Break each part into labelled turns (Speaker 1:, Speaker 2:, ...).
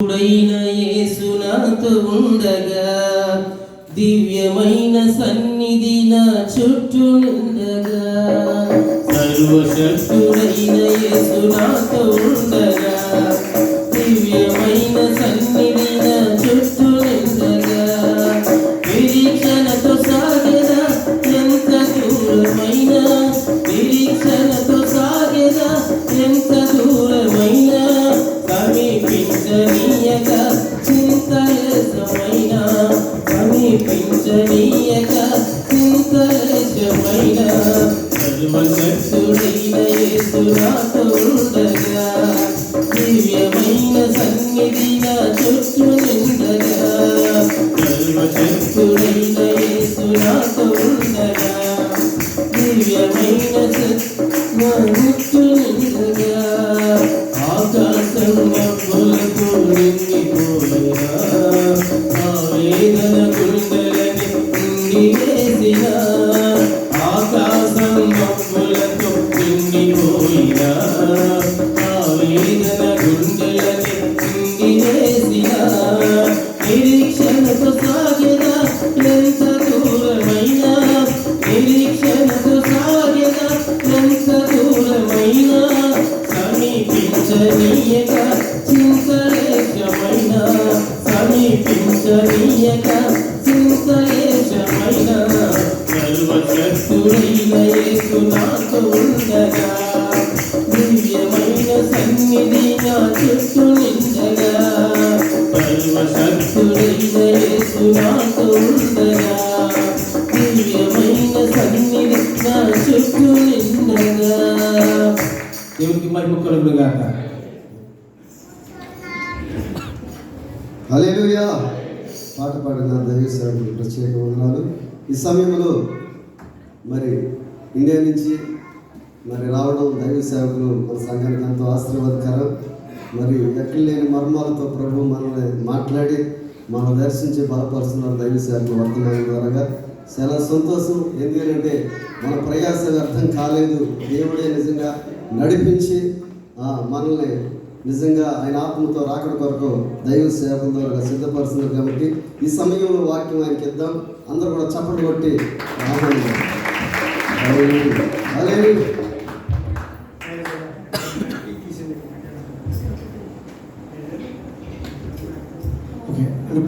Speaker 1: యేసుడైన యేసు నాతో ఉండగా, దివ్యమైన సన్నిధి నా చుట్టూ నిండగా, సర్వశక్తుడైన యేసు నాతో ఉండగా, దివ్యమైన సన్నిధి నా చుట్టూ నిండగా, నిరీక్షణతో సాగెదా ఎంత దూరమైనా, నిరీక్షణతో సాగెదా ఎంత దూరమైనా, సమీపించనీయక చింతలేశమైన, సమీపించనీయక చింతలేశమైన, సర్వశక్తుడైన యేసు నాతో ఉండగా, దివ్యమైన సన్నిధి నా చుట్టూ నిండగా, సర్వశక్తుడైన యేసు నాతో ఉండగా, దివ్యమైన నా చుట్టూ నిండగా, ఆకాశం మబ్బులతో నిండిపోయినా, ఆవేదన గుండెలని నిండివేసిన, ఆకాశం మబ్బులతో నిండిపోయినా, ఆవేదన గుండెలని నిండివేసిన, నిరీక్షణతో సాగెదా ఎంత దూరమైనా, నిరీక్షణతో సాగెదా ఎంత దూరమైనా, సమీపించనీయక చింతలేశమైన, సమీపించనీయక చింతలేశమైన, సర్వశక్తుడైన యేసు నాతో ఉండగా, దివ్యమైన సన్నిధి నా చుట్టూ నిండగా, సర్వశక్తుడైన యేసు నాతో ఉండగా, దివ్యమైన సన్నిధి నా చుట్టూ నిండగా. దేవునికి మహిమ కలుగును గాక.
Speaker 2: హల్లెలూయా. పాట పాడిన దైవ సేవకులకు ప్రత్యేక వందనాలు. ఈ సమయంలో మరి ఇండియా నుంచి రావడం దైవ సేవకులు మన సంఘానికి ఎంతో ఆశీర్వాదకరం. మరి ఎక్కడ లేని మర్మాలతో ప్రభు మనల్ని మాట్లాడి మనం దర్శించి బలపరుస్తున్నారు దైవ సేవకులు వర్తమానం ద్వారా. చాలా సంతోషం. ఎందుకంటే మన ప్రయాస వ్యర్థం కాలేదు. దేవుడే నిజంగా నడిపించి మనల్ని నిజంగా ఆయన ఆత్మతో రాకడ కొరకు దైవ సేవకుల ద్వారా సిద్ధపరుస్తున్నారు. కాబట్టి ఈ సమయంలో వాక్యం ఆయనకి ఇద్దాం. అందరూ కూడా చప్పట్లు కొట్టి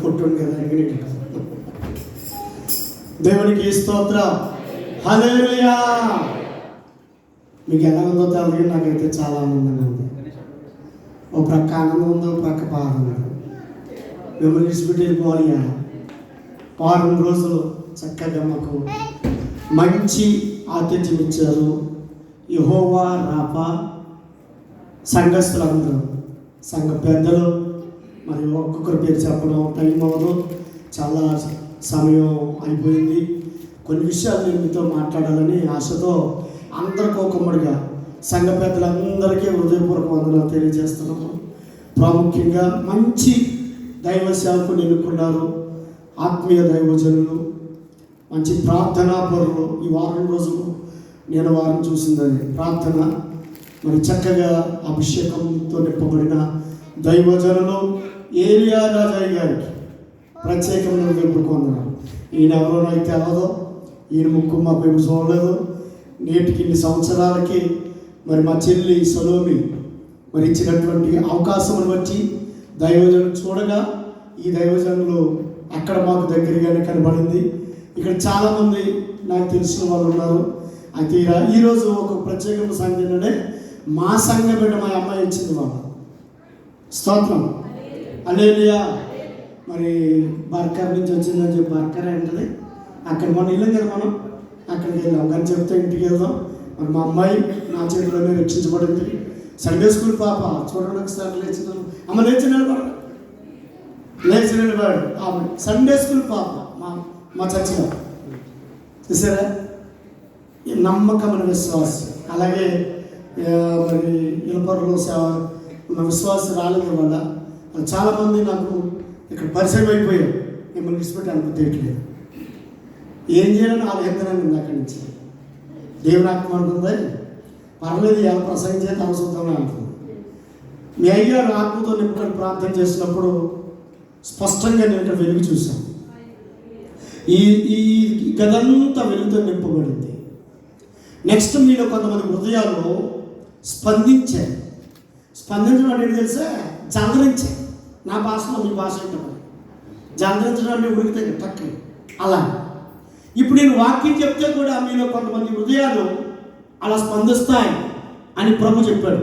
Speaker 3: పుట్టుండి కదా దేవునికి స్తోత్రం. హల్లెలూయా. మీకు ఎలా ఉందో తెలియదు, నాకైతే చాలా ఆనందంగా ఉంది. ఓ ప్రక్క ఆనందం ఉంది, ఓ ప్రక్క బాధ ఉంది. మిమ్మల్ని విడిచిపెట్టి వెళ్ళిపోవాలి. వారం రోజులు చక్కగా మాకు మంచి ఆతిథ్యం ఇచ్చారు. యెహోవా రాఫా సంఘస్థులందరూ, సంఘ పెద్దలు, మరి ఒక్కొక్కరి పేరు చెప్పడం టైం అవ్వదు, చాలా సమయం అయిపోయింది. కొన్ని విషయాలు నేను మీతో మాట్లాడాలని ఆశతో అందరికీ ఒకమ్మడిగా సంఘ పెద్దలందరికీ హృదయపూర్వక వందనాలు తెలియజేస్తున్నాము. ప్రాముఖ్యంగా మంచి దైవ సేవకులు ఎన్నుకున్నారు, ఆత్మీయ దైవజనులు, మంచి ప్రార్థనా పరులు. ఈ వారం రోజులు నేను వారం చూసిందని ప్రార్థన, మరి చక్కగా అభిషేకంతో నింపబడిన దైవజనులు ఏలియా రాజయ్య గారికి ప్రత్యేకమైన హృదయపూర్వక వందనాలు. ఈయన ఎవరో నాకు తెలియదు, ఈయన ముక్కు మాకు ఏమి చూడలేదు. నేటికి ఇన్ని సంవత్సరాలకి మరి మా చెల్లి సలోమి మరి ఇచ్చినటువంటి అవకాశం బట్టి దైవజనులు చూడగా ఈ దైవజనులు అక్కడ మాకు దగ్గరగానే కనబడింది. ఇక్కడ చాలామంది నాకు తెలిసిన వాళ్ళు ఉన్నారు. అయితే ఈరోజు ఒక ప్రత్యేకమైన సంఘటనే మా సంఘం బిడ్డ మా అమ్మాయి ఇచ్చింది. వాళ్ళ స్తోత్రం. హల్లెలూయా. మరి బర్కర్ నుంచి వచ్చిందని చెప్పి బర్కర్ ఏంటది అక్కడ మనం ఇల్లు కదా, మనం అక్కడికి వెళ్ళాం. కానీ చెప్తే ఇంటికి వెళ్దాం. మరి మా అమ్మాయి నా చేతిలోనే రక్షించబడింది. సండే స్కూల్ పాప చూడండి ఒకసారి లేచిన అమ్మ లేచి నిలబడు ఆమె సండే స్కూల్ పాప మా చర్చిలో చూసారా. నమ్మకమైన విశ్వాసం. అలాగే మరి ఇలపర్లో విశ్వాసం రాలేదు వల్ల చాలామంది నాకు ఇక్కడ పరిచయం అయిపోయారు. మిమ్మల్ని విడిచిపెట్టి అనుకుంటేయట్లేదు. ఏం చేయాలని ఆలోచన ఉంది. అక్కడి నుంచి దేవుని ఆత్మ అంటుంది, పర్లేదు ఎలా ప్రసంగం చేత అవసరం అంటుంది. మీ అయ్యారు ఆత్మతో నింపుకొని ప్రార్థన చేసినప్పుడు స్పష్టంగా నేను ఇక్కడ వెలుగు చూశాను. ఈ ఈ గదంతా వెలుగుతో నింపబడింది. నెక్స్ట్ మీలో కొంతమంది హృదయాలు స్పందించారు. స్పందించడం అంటే తెలుసా? జాగరించారు. నా భాషలో మీ భాష ఏంటో జాగరించడం అంటే ఉడికితే టక్కి అలా. ఇప్పుడు నేను వాక్యం చెప్తే కూడా మీలో కొంతమంది హృదయాలు అలా స్పందిస్తాయి అని ప్రభు చెప్పాడు.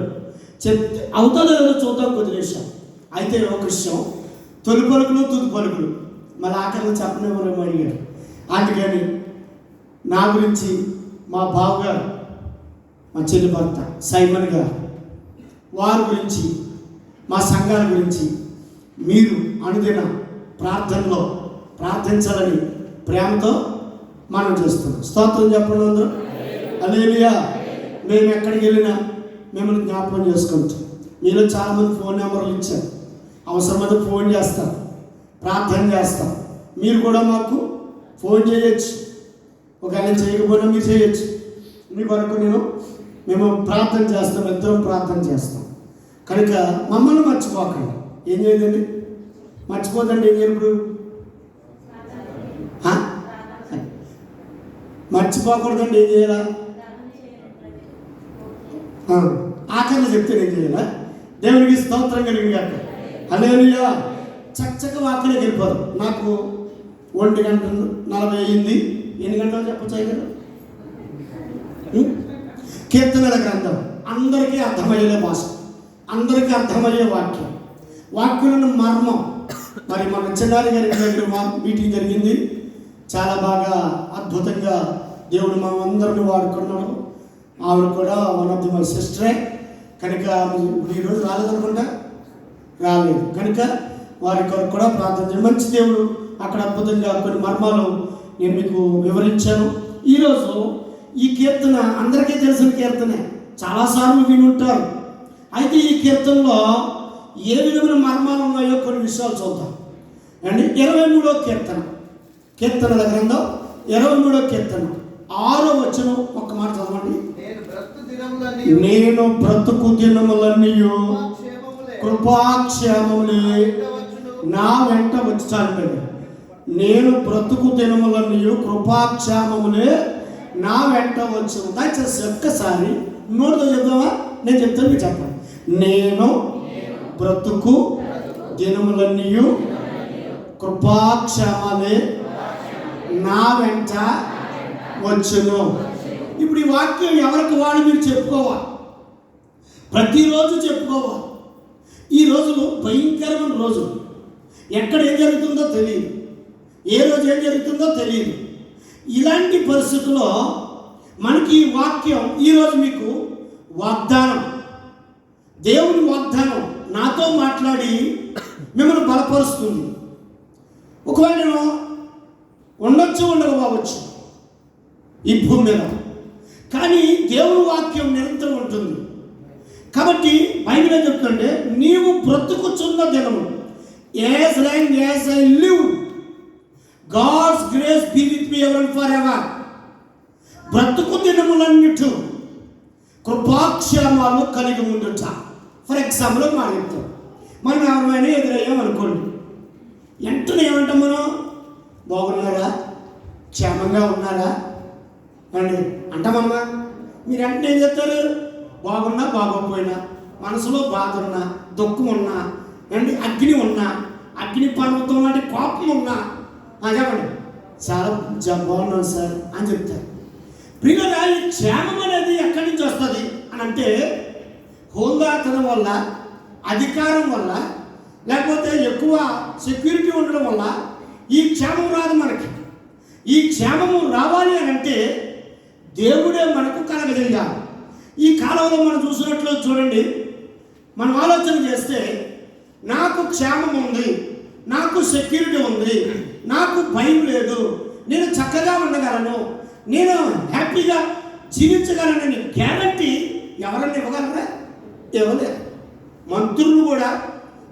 Speaker 3: చెప్తే అవుతుందో లేదో చూద్దాం కొద్ది నిమిషం. అయితే ఒక విషయం, తొలి పలుకులు తుది పలుకులు మళ్ళీ ఆఖరిలో చెప్పనివ్వరేమో అడిగారు. అందుకని నా గురించి మా బావగారు, మా చెల్లి భర్త సైమన్ గారు, వారి గురించి, మా సంఘాల గురించి మీరు అనుదిన ప్రార్థనలో ప్రార్థించాలని ప్రేమతో మనం చేస్తున్నాం. స్తోత్రం చెప్పండి అందరూ. హల్లెలూయా. మేము ఎక్కడికి వెళ్ళినా మిమ్మల్ని జ్ఞాపకం చేసుకుంటాం. మీలో చాలామంది ఫోన్ నెంబర్లు ఇచ్చారు. అవసరమైతే ఫోన్ చేస్తారు, ప్రార్థన చేస్తాం. మీరు కూడా మాకు ఫోన్ చేయొచ్చు. ఒకవేళ చేయకపోయినా మీరు చేయొచ్చు. మీ వరకు మేము ప్రార్థన చేస్తాం, ఇద్దరం ప్రార్థన చేస్తాం. కనుక మమ్మల్ని మర్చిపోకండి. ఏం చేయదండి? మర్చిపోదండి. ఏం చేయప్పుడు మర్చిపోకూడదండి. ఏం చేయాలా? ఆఖరిలో చెప్తే ఏం చేయాలా? దేవునికి స్తోత్రం కలిగింది కాక. హల్లెలూయా. చక్కచక్క వాక్యలోకి వెళ్ళిపోదు. నాకు 1:40 అయింది. ఎన్ని గంటలు చెప్పచ్చు కదా? కీర్తనల గ్రంథం అందరికీ అర్థమయ్యే భాష, అందరికీ అర్థమయ్యే వాక్యం, వాక్యులను మర్మం. మరి మన చిన్నారి గారి దగ్గర మీటింగ్ జరిగింది. చాలా బాగా అద్భుతంగా దేవుడు మా అందరిని వాడుకున్నాడు. ఆవిడ కూడా వన్ ఆఫ్ ది మై సిస్టరే. కనుక ఈరోజు రాలేదనుకుంటా, రాలేదు. కనుక వారి కొరకు కూడా ప్రార్థన చేయండి. మంచి దేవుడు అక్కడ అద్భుతంగా కొన్ని మర్మాలు నేను మీకు వివరించాను. ఈరోజు ఈ కీర్తన అందరికీ తెలిసిన కీర్తనే, చాలాసార్లు విని ఉంటారు. అయితే ఈ కీర్తనలో ఏ విధమైన మర్మాలు ఉన్నాయో కొన్ని విషయాలు చూద్దాం అండి. 23వ కీర్తన, కీర్తనల గ్రంథం 23వ కీర్తన 6వ వచనం ఒక్క మాట చదవండి. నేను బ్రతుకు దినములన్నీ కృపాక్షేమములే నా వెంట వచ్చాను. నేను బ్రతుకు దినములన్నీ కృపాక్షేమములే నా వెంట వచ్చు. దయచేసి ఒక్కసారి నోటితో చెప్తావా? నేను చెప్తాను, మీరు చెప్పండి. నేను బ్రతుకు దినములన్నీ కృపాక్షేమలే నా వెంట వచ్చును. ఇప్పుడు ఈ వాక్యం ఎవరికి వాళ్ళు మీరు చెప్పుకోవాలి, ప్రతిరోజు చెప్పుకోవాలి. ఈ రోజులు భయంకరమైన రోజులు. ఎక్కడ ఏం జరుగుతుందో తెలియదు, ఏ రోజు ఏం జరుగుతుందో తెలియదు. ఇలాంటి పరిస్థితుల్లో మనకి ఈ వాక్యం ఈరోజు మీకు వాగ్దానం, దేవుని వాగ్దానం నాతో మాట్లాడి మిమ్మల్ని బలపరుస్తుంది. ఒకవేళ నేను ఉండొచ్చు, ఉండకపోవచ్చు ఈ భూమి మీద, కానీ దేవుని వాక్యం నిరంతరం ఉంటుంది. కాబట్టి బైబిల్ ఏం చెప్తుంటే, నీవు బ్రతుకుచున్న దినము, as long as I live God's grace be with me ever and for ever. బ్రతుకు దినములన్నిటి కృపాక్షేమాలు కలిగి ఉండుట. ఫర్ ఎగ్జాంపుల్ మా చెప్తాం, మనం ఎవరైనా ఎదురయ్యాం అనుకోండి, వెంటనే ఏమంటాం మనం? బాగున్నారా, క్షేమంగా ఉన్నారా అండి అంటామమ్మా. మీరు వెంటనే ఏం చెప్తారు? బాగున్నా బాగోకపోయినా, మనసులో బాధ ఉన్నా, దుఃఖం ఉన్నా అండి, అగ్ని ఉన్నా, అగ్ని పర్వతం లాంటి కోపం ఉన్నా చెప్పండి, చాలా బాగున్నాను సార్ అని చెప్తారు. ప్రియులారా, ఈ క్షేమం అనేది ఎక్కడి నుంచి వస్తుంది అని అంటే, హోందాతనం వల్ల, అధికారం వల్ల, లేకపోతే ఎక్కువ సెక్యూరిటీ ఉండడం వల్ల ఈ క్షేమం రాదు మనకి. ఈ క్షేమము రావాలి అని అంటే దేవుడే మనకు కలగజేయాలి. ఈ కాలంలో మనం చూసినట్లు చూడండి, మనం ఆలోచన చేస్తే, నాకు క్షేమం ఉంది, నాకు సెక్యూరిటీ ఉంది, నాకు భయం లేదు, నేను చక్కగా ఉండగలను, నేను హ్యాపీగా జీవించగలనని గ్యారంటీ ఎవరన్నా ఇవ్వగలరా? ఇవ్వలేరు. మంత్రులు కూడా,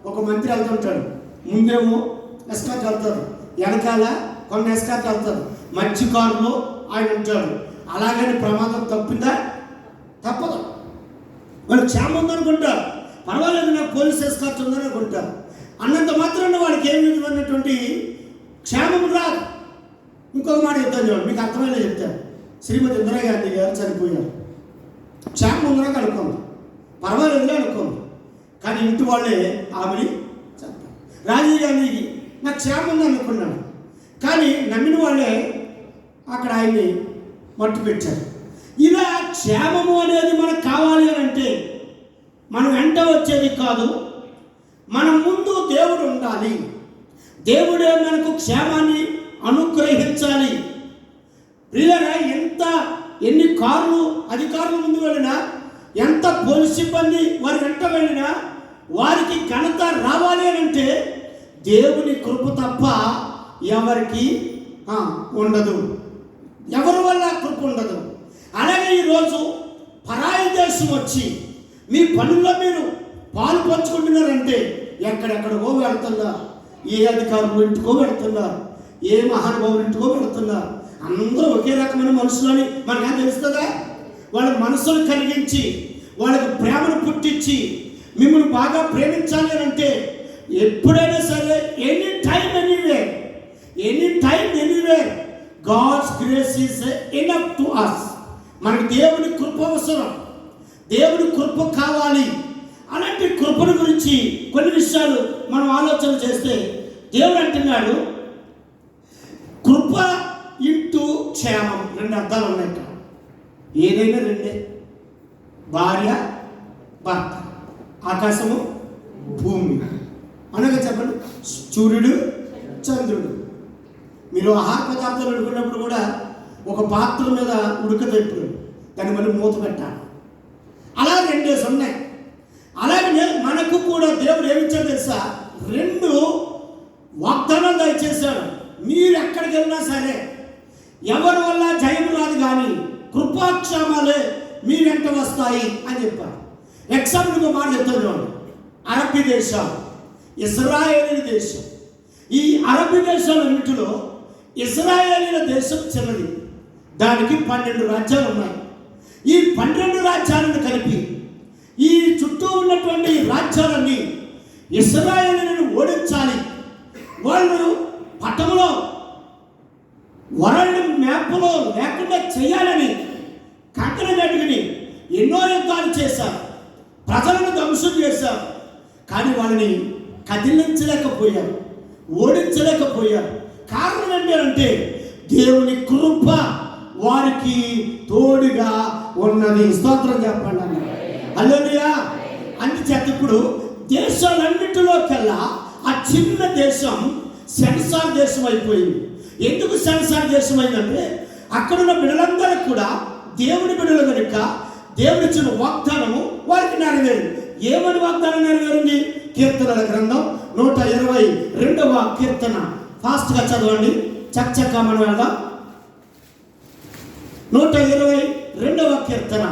Speaker 3: ఒక మంత్రి వెళ్తుంటాడు, ముందేమో ఎస్కాట్ వెళ్తారు, వెనకాల కొన్ని ఎస్కాట్ వెళ్తారు, మధ్య కారులో ఆయన ఉంటాడు. అలాగని ప్రమాదం తప్పిందా? తప్పదు. వాళ్ళు క్షేమం ఉందనుకుంటారు, పర్వాలేదు నాకు పోలీస్ ఎస్కార్ట్ ఉందని అనుకుంటారు. అన్నంత మాత్రాన వాళ్ళకి ఏమి విధమైనటువంటి క్షేమం రాదు. ఇంకొక మాట చెప్తాను చూడండి, మీకు అర్థమైనా చెప్తాను. శ్రీమతి ఇందిరాగాంధీ గారు చనిపోయారు. క్షేమం ఉందని అనుకోండి, పర్వాలేదులే అనుకోండి, కానీ ఇంటి వాళ్ళే ఆమెని చంపారు. రాజీవ్ గాంధీకి నాకు క్షేమం ఉంది అనుకున్నాను, కానీ నమ్మిన వాళ్ళే అక్కడ ఆయన్ని మట్టు పెట్టారు. ఇలా క్షేమము అనేది మనకు కావాలి అని అంటే మనం వెంట వచ్చేది కాదు, మన ముందు దేవుడు ఉండాలి. దేవుడే మనకు క్షేమాన్ని అనుగ్రహించాలి. ప్రియులారా, ఎన్ని కార్లు అధికారులు ముందు వెళ్ళినా, ఎంత పోలీస్ సిబ్బంది వారి వెంట వెళ్ళినా వారికి ఘనత రావాలి అని అంటే దేవుని కృప తప్ప ఎవరికి ఉండదు, ఎవరి వల్ల కృప ఉండదు. అలాగే ఈరోజు పరాయి దేశం వచ్చి మీ పనుల్లో మీరు పాలు పంచుకుంటున్నారంటే ఎక్కడెక్కడికో వెళుతున్నారు, ఏ అధికారులు ఇంటికో వెళుతున్నారు, ఏ మహానుభావులు ఇంటికో వెళుతున్నారు. అందరూ ఒకే రకమైన మనుషులని మనకు తెలుస్తుందా? వాళ్ళ మనసును కలిగించి వాళ్ళకి ప్రేమను పుట్టించి మిమ్మల్ని బాగా ప్రేమించాలి అని అంటే ఎప్పుడైనా సరే any time anywhere God's grace is enough to us. మనకు దేవుని కృప అవసరం, దేవుని కృప కావాలి. అలాంటి కృపను గురించి కొన్ని విషయాలు మనం ఆలోచన చేస్తే దేవుడు అంటున్నాడు, కృప ఇంటూ క్షేమం. 2 అర్థాలు ఉన్నాయి ఇక్కడ. ఏదైనా 2, భార్య భర్త, ఆకాశము భూమి. అనగా చెప్పండి, సూర్యుడు చంద్రుడు. మీరు ఆహార పదార్థాలు వండుకున్నప్పుడు కూడా ఒక పాత్ర మీద ఉడకదెప్పుడు దాన్ని మళ్ళీ మూత పెట్టాలి. అలా 2 ఉన్నాయి. అలాగే మనకు కూడా దేవుడు ఏమిచ్చాడు తెలుసా? 2 వాగ్దానాలు దయచేశాడు. మీరు ఎక్కడికి వెళ్ళినా సరే ఎవరి వల్ల జయం రాదు, కానీ కృపాక్షేమాలే మీ వెంట వస్తాయి అని చెప్పారు. ఎగ్జాంపుల్గా మాట చెప్తాను. అరబ్బీ దేశం, ఇజ్రాయేలీ దేశం. ఈ అరబ్బీ దేశాలన్నింటిలో ఇజ్రాయేలీల దేశం చిన్నది. దానికి 12 రాజ్యాలు ఉన్నాయి. ఈ 12 రాజ్యాలను కలిపి ఈ చుట్టూ ఉన్నటువంటి రాజ్యాలన్నీ ఇజ్రాయేలీలను ఓడించాలి, వాళ్ళు పట్టణంలో వరల్డ్ మ్యాప్లో లేకుండా చేయాలని కంకణ కట్టుకుని ఎన్నో యుద్ధాలు చేశారు, ప్రజలను ధ్వంసం చేశారు. కానీ వాళ్ళని కదిలించలేకపోయారు, ఓడించలేకపోయారు. కారణం ఏంటంటే దేవుని కృప వారికి తోడుగా ఉన్నది. స్తోత్రం చెప్పండి. హల్లెలూయా. అందుచేత ఇప్పుడు దేశాలన్నిటిలోకెల్లా ఆ చిన్న దేశం సెన్సార్ దేశం అయిపోయింది. ఎందుకు సెన్సార్ దేశం అయిందంటే అక్కడున్న బిడ్డలందరూ కూడా దేవుని బిడ్డలు కనుక దేవుడిచ్చిన వాగ్దానము వారికి నెరవేరింది. ఏమని వాగ్దానం నెరవేరింది? కీర్తనల గ్రంథం 122వ కీర్తన. ఫాస్ట్గా చదవండి, చక్కగా మనం వెళ్దాం. 122వ కీర్తన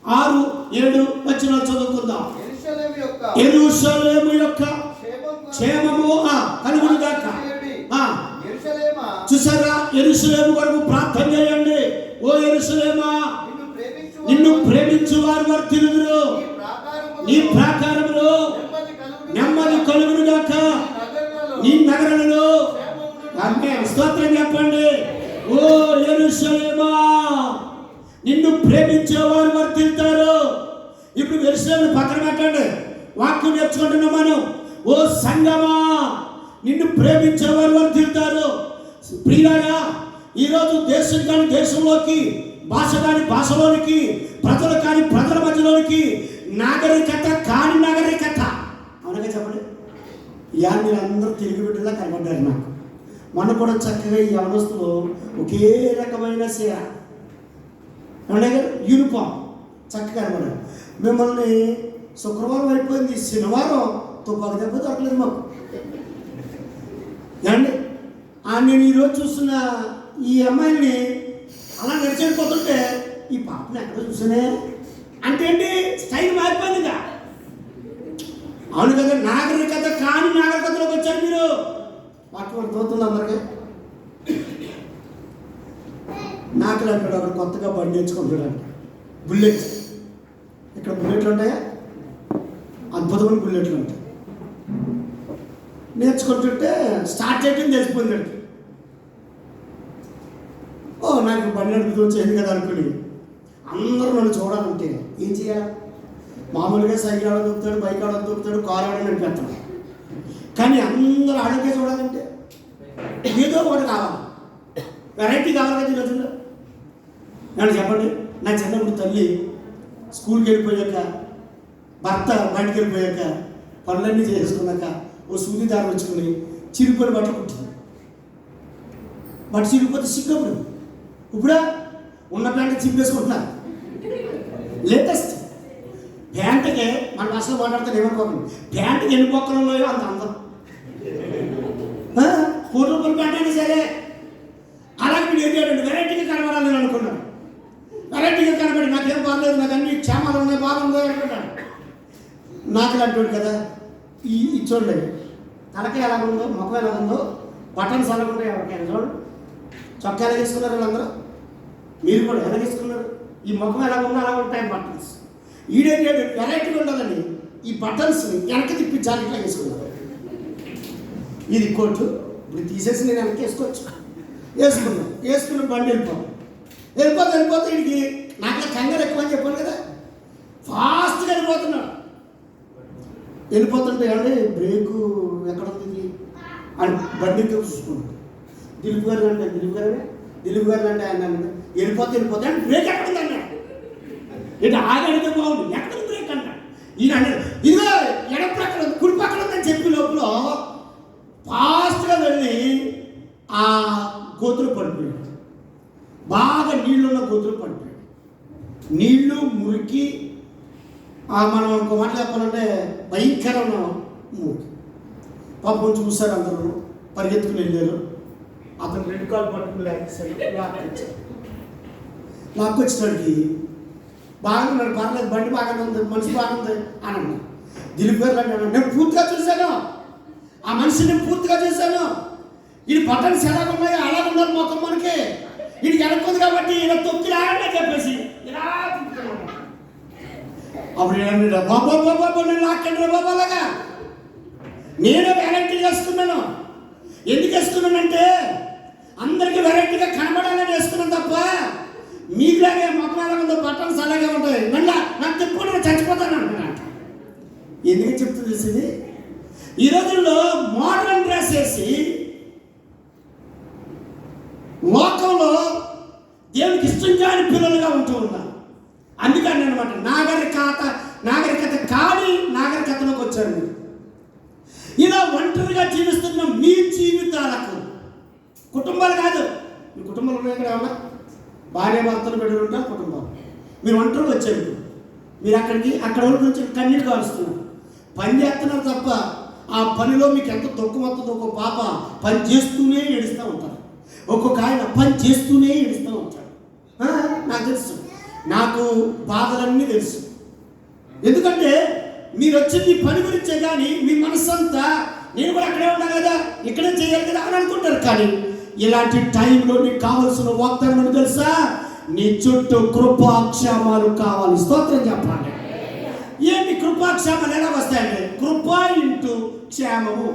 Speaker 3: 6, 7 వచనాలు చదువుకుందాం. యెరూషలేము యొక్క క్షేమము కలుగును గాక. చూసారా, యెరూషలేము కొరకు ప్రార్థన చేయండి. ఓ యెరూషలేమా, నిన్ను ప్రేమించు వారు వర్ధిల్లుదురు, నీ ప్రాకారములో నెమ్మది కలుగును గాక, నీ నగరాలలో. స్తోత్రం చెప్పండి. ఓ యెరూషలేమా, నిన్ను ప్రేమించే వారు వర్ధిల్లుతారు. ఇప్పుడు యెరూషలేమును పక్కన పెట్టండి, వాక్యం నేర్చుకుంటున్నాం మనం. ఓ సంగమా, నిన్ను ప్రేమించే వారు వర్ధిల్లుతారు. ప్రియులారా, ఈరోజు దేశం కాని దేశంలోకి, భాష కాని భాషలోనికి, ప్రజలు కాని ప్రజల మధ్యలోనికి, నాగరికత కాని నాగరికత. అవునగా చెప్పండి. మీరు అందరూ తిరిగి బిడ్డలా కనబడ్డారు నాకు. మొన్న కూడా చక్కగా ఈ అవస్థలో ఒకే రకమైన చీర, యూనిఫామ్ చక్కగా కనబడ్డారు. మిమ్మల్ని శుక్రవారం అయిపోయింది, శనివారం తుపాకి దెబ్బ దొరకలేదు మాకు. ఏమండి, నేను ఈరోజు చూస్తున్న ఈ అమ్మాయిని అలా నడిచేపోతుంటే ఈ పాపని ఎక్కడ చూసానే అంటే ఏంటి, స్టైల్ మారిపోయిందిగా. అవును కదా, నాగరికత కాని నాగరికతలోకి వచ్చారు మీరు. వాక్యం తోతుంది అందరికీ. నాకు అంటాడు అక్కడ కొత్తగా బండి నేర్చుకుంటాడంట, బుల్లెట్. ఇక్కడ బుల్లెట్లు ఉంటాయా? అద్భుతమైన బుల్లెట్లు ఉంటాయి. నేర్చుకుంటుంటే స్టార్ట్ చేయడం తెలిసిపోయింది. నాకు బండి నడుపుతూ చేయదు కదా అనుకుని అందరూ నన్ను చూడాలంటే ఏం చేయాలి? మామూలుగా సైకిల్ ఆడడం దొరుకుతాడు, బైక్ ఆడడం దొరుకుతాడు, కారు ఆడడం నడిపేస్తాడు. కానీ అందరూ ఆడకే చూడాలంటే ఏదో ఒకటి కావాలి, వెరైటీ కావాలి కదా ఈ రోజుల్లో. నన్ను చెప్పండి, నా చిన్నప్పుడు తల్లి స్కూల్కి వెళ్ళిపోయాక, భర్త బయటికి వెళ్ళిపోయాక, పనులన్నీ చేసుకున్నాక ఓ సూది దారం వచ్చుకుని చిరిగిపోయిన బట్టలు కుట్టింది. బట్ట చిరిగిపోతే సిగ్గప్పుడు. ఇప్పుడా ఉన్న ప్యాంట్ చింపేసుకుంటున్నారు. లేటెస్ట్ ప్యాంటుకే మన భాషలో మాట్లాడితే ఏమనుకోకండి, ప్యాంటుకి ఎన్ని పొక్కలు ఉన్నాయో అంత అందం. ₹1,00,000 ప్యాంట్ అయినా సరే అలాగే మీరు ఏం చేయండి, వెరైటీగా కనబడాలని అనుకున్నాను. వెరైటీగా కనబడి నాకేం బాగలేదు, నాకు అన్ని క్షేమాలు ఉన్నాయి, బాగుందో అనుకుంటాను. నాకు అంటాడు కదా, ఈ చూడండి తలకి ఎలా ఉందో, ముఖం ఎలా ఉందో, బటన్స్ ఎలా ఉంటాయి ఎవరికైనా చూడండి. చొక్కా ఎలా వేసుకున్నారు వీళ్ళందరూ, మీరు కూడా ఎలా వేసుకున్నారు, ఈ ముఖం ఎలా ఉందో అలా ఉంటాయి బటన్స్. ఈడేంటి వెరైటీగా ఉండాలని ఈ బటన్స్ని వెనక్కి తిప్పి జాకెట్లా వేసుకున్నారు. ఇది కోటు, ఇప్పుడు తీసేసి నేను వెనక్కి వేసుకోవచ్చు. వేసుకున్న బండి వెళ్ళిపోతే వీడికి నాకు కంగారు ఎక్కువ అని చెప్పాను కదా, ఫాస్ట్గా వెళ్ళిపోతుంటే అండి బ్రేకు ఎక్కడ ఉంది అని బండి చూసుకుంటాడు. దిలీప్ గారు అంటే ఆయన వెళ్ళిపోతే అంటే బ్రేక్ ఎక్కడ ఉంది అన్నాడు. ఇటు ఆగడితే బాగుంది, ఎక్కడ బ్రేక్ అన్నాడు. ఈయన అన్నాడు ఇదిగో ఎడ ప్రక్కన కుడి పక్కన ఉందని చెప్పి లోపల ఫాస్ట్గా వెళ్ళి ఆ గోతులు పడిపోయాడు. బాగా నీళ్ళున్న గోతులు పడిపోయాడు. నీళ్లు మురికి, మనం ఇంకో మాట చెప్పాలంటే భయంకరమైన మురికి. పాపం చూశారు, అందరూ పరిగెత్తుకుని వెళ్ళారు. అతను 2 కాళ్ళు పట్టుకుని లాక్కొచ్చినాడికి బాగున్నాడు, పర్లేదు, బండి బాగానే ఉంది, మనిషి బాగుంది అని అన్నా. దిలీప్ గారు అన్నాడు, నేను పూర్తిగా చూశాను, ఆ మనిషిని పూర్తిగా చూశాను. ఇది బటన్స్ ఎలా ఉన్నాయో అలా ఉన్నారు మొత్తం మనకి. ఇది వెనక్కుంది కాబట్టి ఇలా తొక్కి రాగండి అని చెప్పేసి ఇలా తిప్పుతున్నాను. అప్పుడు ఏమన్నా బాబా నేను లాక్కండి బాబా అలాగా. నేను వెరైటీ వేసుకున్నాను. ఎందుకు వేసుకున్నానంటే అందరికీ వెరైటీగా కనబడాలని వేసుకున్నాను తప్ప మీకులాగే మొక్కలాగా ఉందో బటన్స్ అలాగే ఉంటాయి. మళ్ళీ నాకు తిప్పుకుంటే చచ్చిపోతాను అనుకున్నాను. ఎందుకు చెప్తూ తెలిసింది, ఈ రోజుల్లో మోడర్న్ డ్రెస్ వేసి లోకంలో దేవునికి ఇష్టం కాని పిల్లలుగా ఉంటూ ఉన్నారు. అందుకని అనమాట నాగరికత కాని నాగరికతలోకి వచ్చారు మీరు. ఇలా ఒంటరిగా జీవిస్తున్న మీ జీవితాలకు, కుటుంబాలు కాదు, మీ కుటుంబాలు ఉన్నాయి ఇక్కడ ఏమన్నా భార్య భర్తలు బిడ్డలు ఉంటారు కుటుంబాలు. మీరు ఒంటరిగా వచ్చారు, మీరు అక్కడ వరకు నుంచి కన్నీళ్ళు కాలుస్తున్నారు, పని చేస్తున్నారు తప్ప ఆ పనిలో మీకు ఎంత దుఃఖం వస్తుందో. ఒక పాప పని చేస్తూనే ఏడుస్తూ ఉంటారు, ఒక్కొక్క ఆయన పని చేస్తూనే ఏడుస్తూ ఉంటారు. నాకు తెలుసు, నాకు బాధలన్నీ తెలుసు. ఎందుకంటే మీరు వచ్చింది పని గురించే, కానీ మీ మనస్సంతా నేను కూడా అక్కడే ఉన్నాను కదా, ఇక్కడే చేయాలి కదా అని అనుకుంటారు. కానీ ఇలాంటి టైంలో నీకు కావాల్సిన వాగ్దానం తెలుసా, నీ చుట్టూ కృపాక్షేమాలు కావాలి. స్తోత్రం చెప్పాలి. ఏంటి కృపాక్షేమాలు ఎలా వస్తాయంటే కృప ఇంటూ క్షేమము,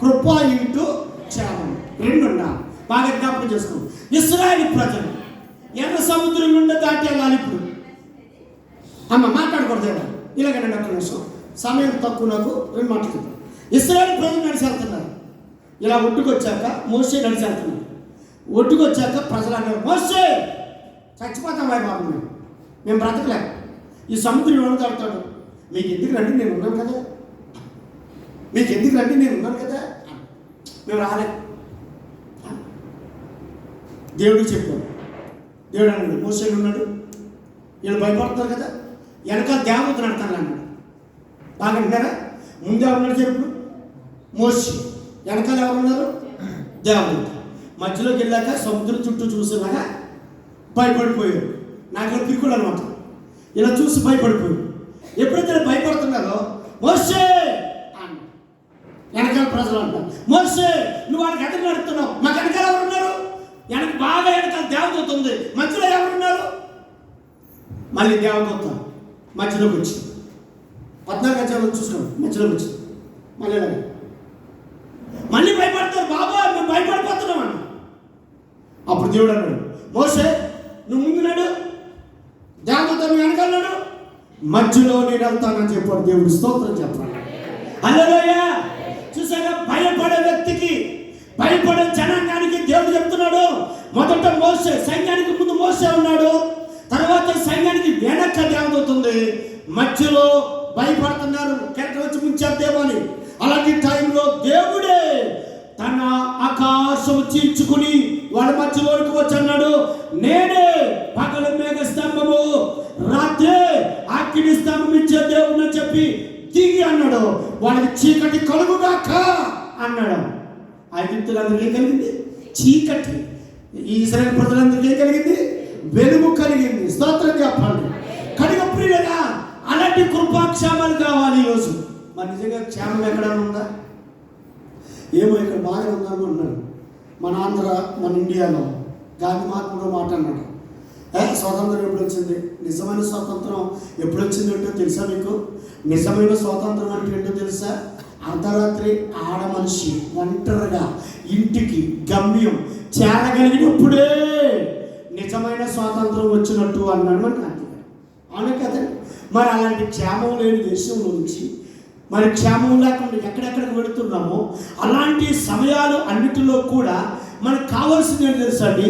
Speaker 3: కృప ఇంటూ క్షేమము రెండు ఉండాలి. బాగా జ్ఞాపకం చేసుకోండి. ఇశ్రాయేలు ప్రజలు ఎర్ర సముద్రం నుండి దాటి వెళ్ళాలి. ఇప్పుడు మాట్లాడకూడదు ఇలాగనండి, ఒక్క నిమిషం సమయం తక్కువ, నాకు 2 మాటలు చెప్తాను. ఇశ్రాయేలు ప్రజలు నడిచి వెళ్తున్నారు. ఇలా ఒడ్డుకొచ్చాక మోషే నడిచి వెళ్తున్నారు. ఒడ్డుకొచ్చాక ప్రజలు అన్నారు, మోషే చచ్చిపోతాం బాబు, మేము బ్రతకలేం, ఈ సముద్రం ఎవరు తాగుతాడు, మీకు ఎందుకు రండి నేను ఉన్నాను కదా, మేము రాలే. దేవుడికి చెప్పాడు. దేవుడు అన్నాడు, మోసేలు ఉన్నాడు, వీళ్ళు భయపడుతున్నారు కదా, వెనకాల దేవత నడతాను అన్నాడు. బాగా విన్నారా? ముందే ఉన్నాడు చెరుపు మోషే, వెనకాల ఎవరున్నారు? దేవత. మధ్యలోకి వెళ్ళాక సముద్రం చుట్టూ చూసినాక భయపడిపోయారు. నాకు పిక్కులు అనమాట, ఇలా చూసి భయపడిపోయారు. ఎప్పుడైతే భయపడుతున్నారో మోషే అన్న, వెనకాల ప్రజలు అంటారు, మోషే నువ్వు వాడికి ఎదురు నడుస్తున్నావు, మాకు వెనకాల ఎవరున్నారు? బాగా వెనకాల దేవదూత ఉంది, మధ్యలో ఎవరున్నారు? మళ్ళీ దేవదూత మధ్యలోకి వచ్చింది. 14 అధ్యాయంలో చూసుకోండి, మధ్యలో వచ్చి మళ్ళీ భయపడతారు. బాబా మేము భయపడిపోతున్నామని. అప్పుడు దేవుడు అన్నాడు, మోసే నువ్వు ముందు నాడు, దేవత మీ వెనకాలన్నాడు, మధ్యలో నేను వెళ్తానని చెప్పాడు దేవుడు. స్తోత్రం చెప్పాలి. హల్లెలూయా. చూసారా, భయపడే వ్యక్తికి, భయపడే జనాంగానికి దేవుడు చెప్తున్నాడు, మొదట మోసే, సైన్యానికి ముందు మోసే ఉన్నాడు, తర్వాత సైన్యానికి వెనక దేవదవుతుంది, మధ్యలో భయపడుతున్నారు కెరట వచ్చి ముంచేద్దేమో అని. అలాంటి టైంలో దేవుడే తన ఆకాశం చీల్చుకుని వాళ్ళ మధ్యలోకి వచ్చి అన్నాడు, నేనే పగలు మేఘ స్తంభము, రాత్రి అగ్ని స్తంభం ఇచ్చే దేవుడు అని చెప్పి దిగి అన్నాడు. వాళ్ళకి చీకటి కలుగుగాక అన్నాడు. ఐగుప్తులందరికీ ఏం కలిగింది? చీకటి. ఈ ఇశ్రాయేలు ప్రజలందరికీ ఏం కలిగింది? వెలుగు కలిగింది. స్తోత్రం చెప్పండి. కనుక ప్రియులారా, అలాంటి కృపాక్షేమాలు కావాలి ఈరోజు. మరి నిజంగా క్షేమం ఎక్కడైనా ఉందా? ఏమో ఇక్కడ బాగా ఉందని అన్నాడు. మన ఆంధ్ర, మన ఇండియాలో గాంధీ మహాత్ముడు మాట అన్నాడు, స్వాతంత్రం ఎప్పుడు వచ్చింది? నిజమైన స్వాతంత్రం ఎప్పుడు వచ్చింది ఏంటో తెలుసా మీకు? నిజమైన స్వాతంత్రం అంటే ఏంటో తెలుసా? అర్ధరాత్రి ఆడ మనిషి ఒంటరిగా ఇంటికి గమ్యం చేరగలిగినప్పుడే నిజమైన స్వాతంత్రం వచ్చినట్టు అన్నాడు మన గాంధీ గారు. అవును కదండి. మరి అలాంటి క్షేమం లేని దేశంలో నుంచి మరి క్షేమం లేకుండా ఎక్కడెక్కడికి వెళుతున్నామో అలాంటి సమయాలు అన్నిటిలో కూడా మనకు కావాల్సింది ఏంటి తెలుసా అండి?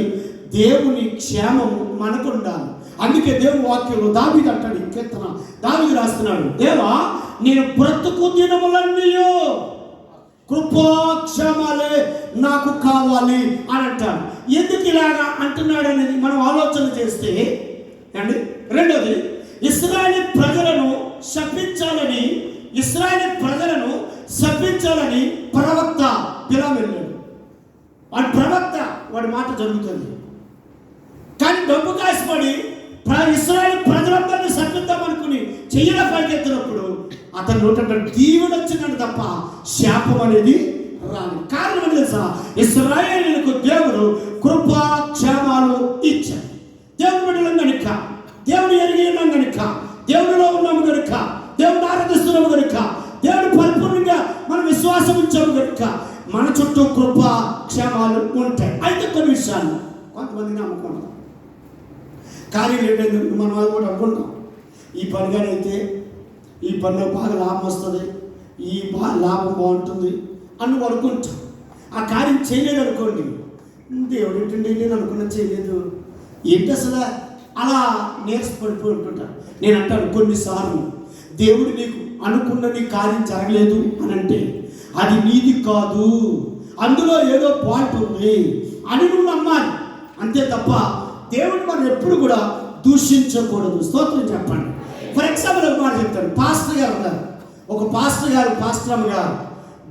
Speaker 3: దేవుని క్షేమము మనకు ఉండాలి. అందుకే దేవుని వాక్యంలో దావీదు అంటాడు, కీర్తన దావీదు రాస్తున్నాడు, దేవా నేను బ్రతుకు దినములన్నీ కృపాక్షేమాలే నాకు కావాలి అని అంటాడు. ఎందుకు ఇలాగా అంటున్నాడు అనేది మనం ఆలోచన చేస్తే అండి, రెండోది, ఇశ్రాయేలు ప్రజలను శపించాలని, ఇశ్రాయేలు ప్రజలను శపించాలని ప్రవక్త బిలాము వెళ్ళాడు. వాడి ప్రవక్త, వాడి మాట జరుగుతుంది. కానీ డబ్బు కాసిపడి ఇశ్రాయేలు ప్రజలందరినీ శపిద్దామనుకుని చెయ్యల పైకెత్తినప్పుడు అతను నోట దీవెన వచ్చిందని తప్ప శాపం అనేది రాదు. కారణం ఏంటి తెలుసా? ఇశ్రాయేలుకు దేవుడు కృపాక్షేమాలు ఇచ్చాడు. దేవుని బిడ్డలం కనుక, దేవుని ఎరిగి ఉన్నాం కనుక, దేవుడిలో ఉన్నాము కనుక, దేవుని ఆరాధిస్తున్నాము కనుక, దేవుడు పరిపూర్ణంగా మనం విశ్వాసం ఉంచాము కనుక మన చుట్టూ కృపాక్షేమాలు ఉంటాయి. అయితే కొన్ని విషయాలు కొంతమంది నమ్ముకుంటాం, కార్యం ఏంటంటే మనం అది కూడా అనుకుంటాం, ఈ పనిగానైతే ఈ పనిలో బాగా లాభం వస్తుంది, ఈ లాభం బాగుంటుంది అని అనుకుంటాం. ఆ కార్యం చేయలేదు అనుకోండి, దేవుడు ఏంటండి నేను అనుకున్న చేయలేదు ఏంటి అసలు, అలా నీరసపడిపోయి ఉంటుంటా. నేను అంటాను, కొన్నిసార్లు దేవుడు నీకు అనుకున్న నీ కార్యం జరగలేదు అని అంటే అది నీది కాదు, అందులో ఏదో పాయింట్ ఉంది అని నువ్వు నమ్మాలి. అంతే తప్ప దేవుడు మనం ఎప్పుడు కూడా దూషించకూడదు. స్తోత్రం చెప్పండి. ఫర్ ఎగ్జాంపుల్ ఒక మాట చెప్తాను. పాస్టర్ గారు ఉన్నారు, ఒక పాస్టర్ గారు, పాస్టర్ గారు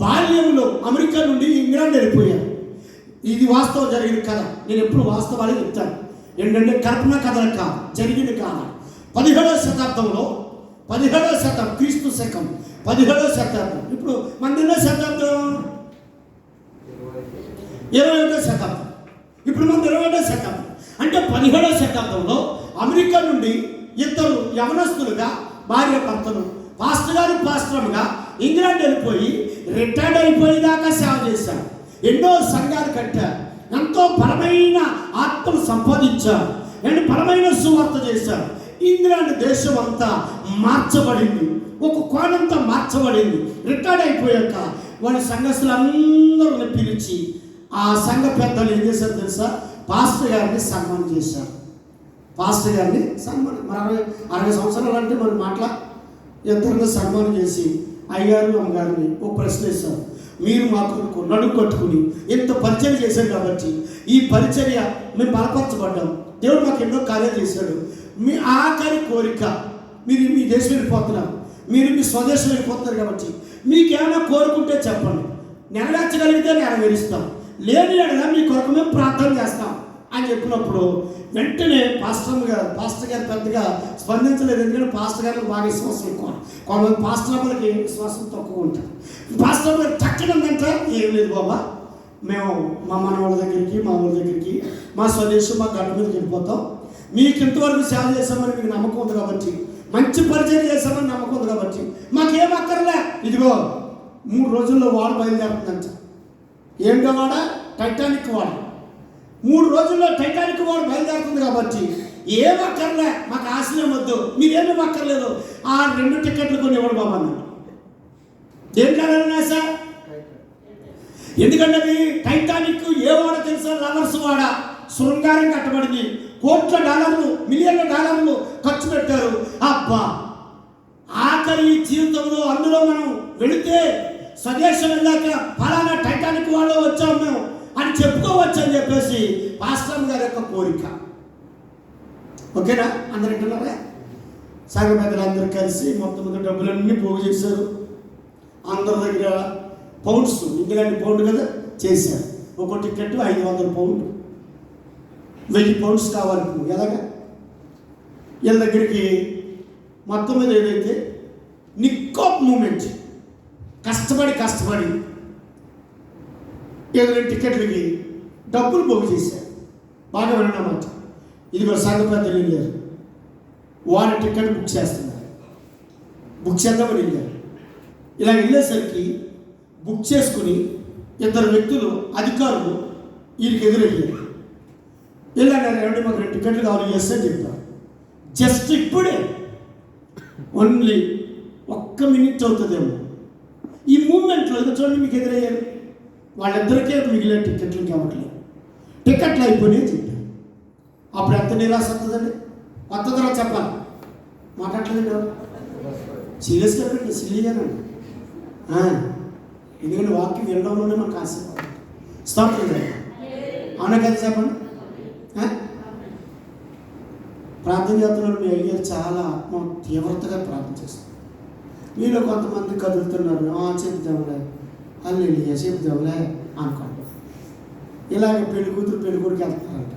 Speaker 3: బాల్యంలో అమెరికా నుండి ఇంగ్లాండ్ వెళ్ళిపోయారు. ఇది వాస్తవం జరిగిన కథ. నేను ఎప్పుడు వాస్తవాలే చెప్తాను, ఏంటంటే కల్పన కథలు కాదు, జరిగిన కాదు. 17వ శతాబ్దంలో, 17వ శతాబ్దం, క్రీస్తు శకం 17వ శతాబ్దం. ఇప్పుడు మన ఎన్నో శతాబ్దం? 21వ శతాబ్దం. ఇప్పుడు మన 21వ శతాబ్దం. అంటే 17వ శతాబ్దంలో అమెరికా నుండి ఇద్దరు యవనస్తులుగా భార్య భర్తలు పాస్టర్ గారు పాస్టర్గా ఇంగ్లాండ్ వెళ్ళిపోయి రిటైర్డ్ అయిపోయేదాకా సేవ చేశారు. ఎన్నో సంఘాలు కట్టారు, ఎంతో బలమైన ఆత్మను సంపాదించారు, అండ్ బలమైన సువార్త చేశారు. ఇంగ్లాండ్ దేశం అంతా మార్చబడింది, ఒక కోణంతా మార్చబడింది. రిటైర్డ్ అయిపోయాక వాళ్ళ సంఘస్థులందరిని పిలిచి ఆ సంఘ పెద్దలు ఏం చేశారు తెలుసా? పాస్టర్ గారిని సన్మానం చేశారు. పాస్టర్ గారిని సన్మానం, మరి 60 సంవత్సరాలు అంటే మరి మాట్లా ఇద్దరిని సన్మానం చేసి అయ్యగారు అమ్మగారిని ఒక ప్రశ్న వేశారు. మీరు మాకు నడుము కట్టుకుని ఎంత పరిచర్య చేశారు కాబట్టి ఈ పరిచర్య మేము బలపరచబడ్డాం, దేవుడు మాకు ఎన్నో కార్యాలు చేశాడు. మీ ఆఖరి కోరిక, మీరు మీ దేశం వెళ్ళిపోతున్నారు, మీరు మీ స్వదేశం వెళ్ళిపోతున్నారు కాబట్టి మీకేమైనా కోరుకుంటే చెప్పండి, నెరవేర్చగలిగితే నెరవేరుస్తాం, లేని ఎడలా మీ కొరకు మేము ప్రార్థన చేస్తాం అని చెప్పినప్పుడు వెంటనే పాస్టర్ గారు పెద్దగా స్పందించలేదు. ఎందుకంటే పాస్టర్ గారికి బాగా విశ్వాసం ఎక్కువ, కొంతమంది పాస్టర్లకి విశ్వాసం తక్కువ ఉంటారు. పాస్టర్ గారు చక్కనందంటే ఏం లేదు బాబా, మేము మా మనవాళ్ళ దగ్గరికి, మా ఊళ్ళ దగ్గరికి, మా స్వదేశం, మా గడ్డ మీదకి వెళ్ళిపోతాం, మీకు ఇంతవరకు సేవ చేస్తామని మీకు నమ్మకం ఉంది కాబట్టి మంచి పరిచయం చేశామని నమ్మకం ఉంది కాబట్టి మాకేం అక్కర్లే. ఇదిగో 3 రోజుల్లో వాడు బయలుదేరుతుందంట. ఏంటో వాడ? టైటానిక్ వాడు. 3 రోజుల్లో టైటానిక్ వాడు బయలుదేరుతుంది కాబట్టి ఏం అక్కర్లే, మాకు ఆశయం వద్దు, మీరేమీ అక్కర్లేదు, ఆ 2 టికెట్లు కొని ఇవ్వడు బాబు అన్నాడు. దేంట్లోనా సార్? ఎందుకంటే అది టైటానిక్ ఏ వాడ తెలుసా? లవర్స్ వాడ. శృంగారం కట్టబడింది. కోట్ల డాలర్లు, మిలియన్ల డాలర్లు ఖర్చు పెట్టారు. అబ్బా, ఆఖరి జీవితంలో అందులో మనం వెళితే స్వదేశం వెళ్ళాక ఫలానా టైటానిక్ వాళ్ళు వచ్చాము మేము అని చెప్పుకోవచ్చు అని చెప్పేసి పాస్టర్ గారి యొక్క కోరిక. ఓకేనా? అందరు వింటున్నారా? సంఘ పెద్దలందరూ కలిసి మొత్తం డబ్బులన్నీ పోగు చేశారు. అందరి దగ్గర పౌండ్స్, ఇంగ్లాండ్ పౌండ్ కదా, చేశారు. ఒక్కో టికెట్ 500 పౌండ్, 1000 పౌండ్స్ కావాలి. ఎలాగా? వీళ్ళ దగ్గరికి మొత్తం మీద ఏదైతే నిక్ ఆఫ్ మూమెంట్ కష్టపడి 7 టికెట్లకి డబ్బులు పోగు చేశారు. బాగా వినమాట. ఇదిగో సంఘ పెద్దలు వెళ్ళారు, వారి టికెట్ బుక్ చేస్తున్నారు. బుక్ చేద్దామని వెళ్ళారు. ఇలా వెళ్ళేసరికి బుక్ చేసుకుని 2 వ్యక్తులు అధికారులు వీరికి ఎదురయ్యారు. వెళ్ళారు, ఏమంటే మాకు 2 టికెట్లు కావాలి చేస్తే అని చెప్పారు. జస్ట్ ఇప్పుడే ఓన్లీ 1 మినిట్ అవుతుందేమో. ఈ మూమెంట్లో ఏదో చూడండి మీకు ఎదురయ్యారు. వాళ్ళిద్దరికే మిగిలిన టికెట్లు కావట్లేదు. టికెట్లు అయిపోయినాయి చెప్పారు. అప్పుడు ఎంత నిరాశ వస్తుందండి? వస్తుందో చెప్పాలి. మాట్లాడలేదు సీరియస్గా పెట్టండి, సిల్లీగానండి. ఎందుకంటే వాక్యం వినడంలోనే మనకు ఆశీర్వాదం. స్తోత్రం కదా, అవునా కదా? చెప్పండి. ప్రార్థన చేస్తున్నాడు మీ అయ్యారు, చాలా ఆత్మ తీవ్రతగా ప్రార్థన చేస్తారు. మీలో కొంతమంది కదులుతున్నారు, చెప్తాంలే అల్లు చెప్తాంలే అనుకోండి. ఇలాగే పెళ్ళికూతురు పెళ్ళికొడుకు వెళ్తారంట.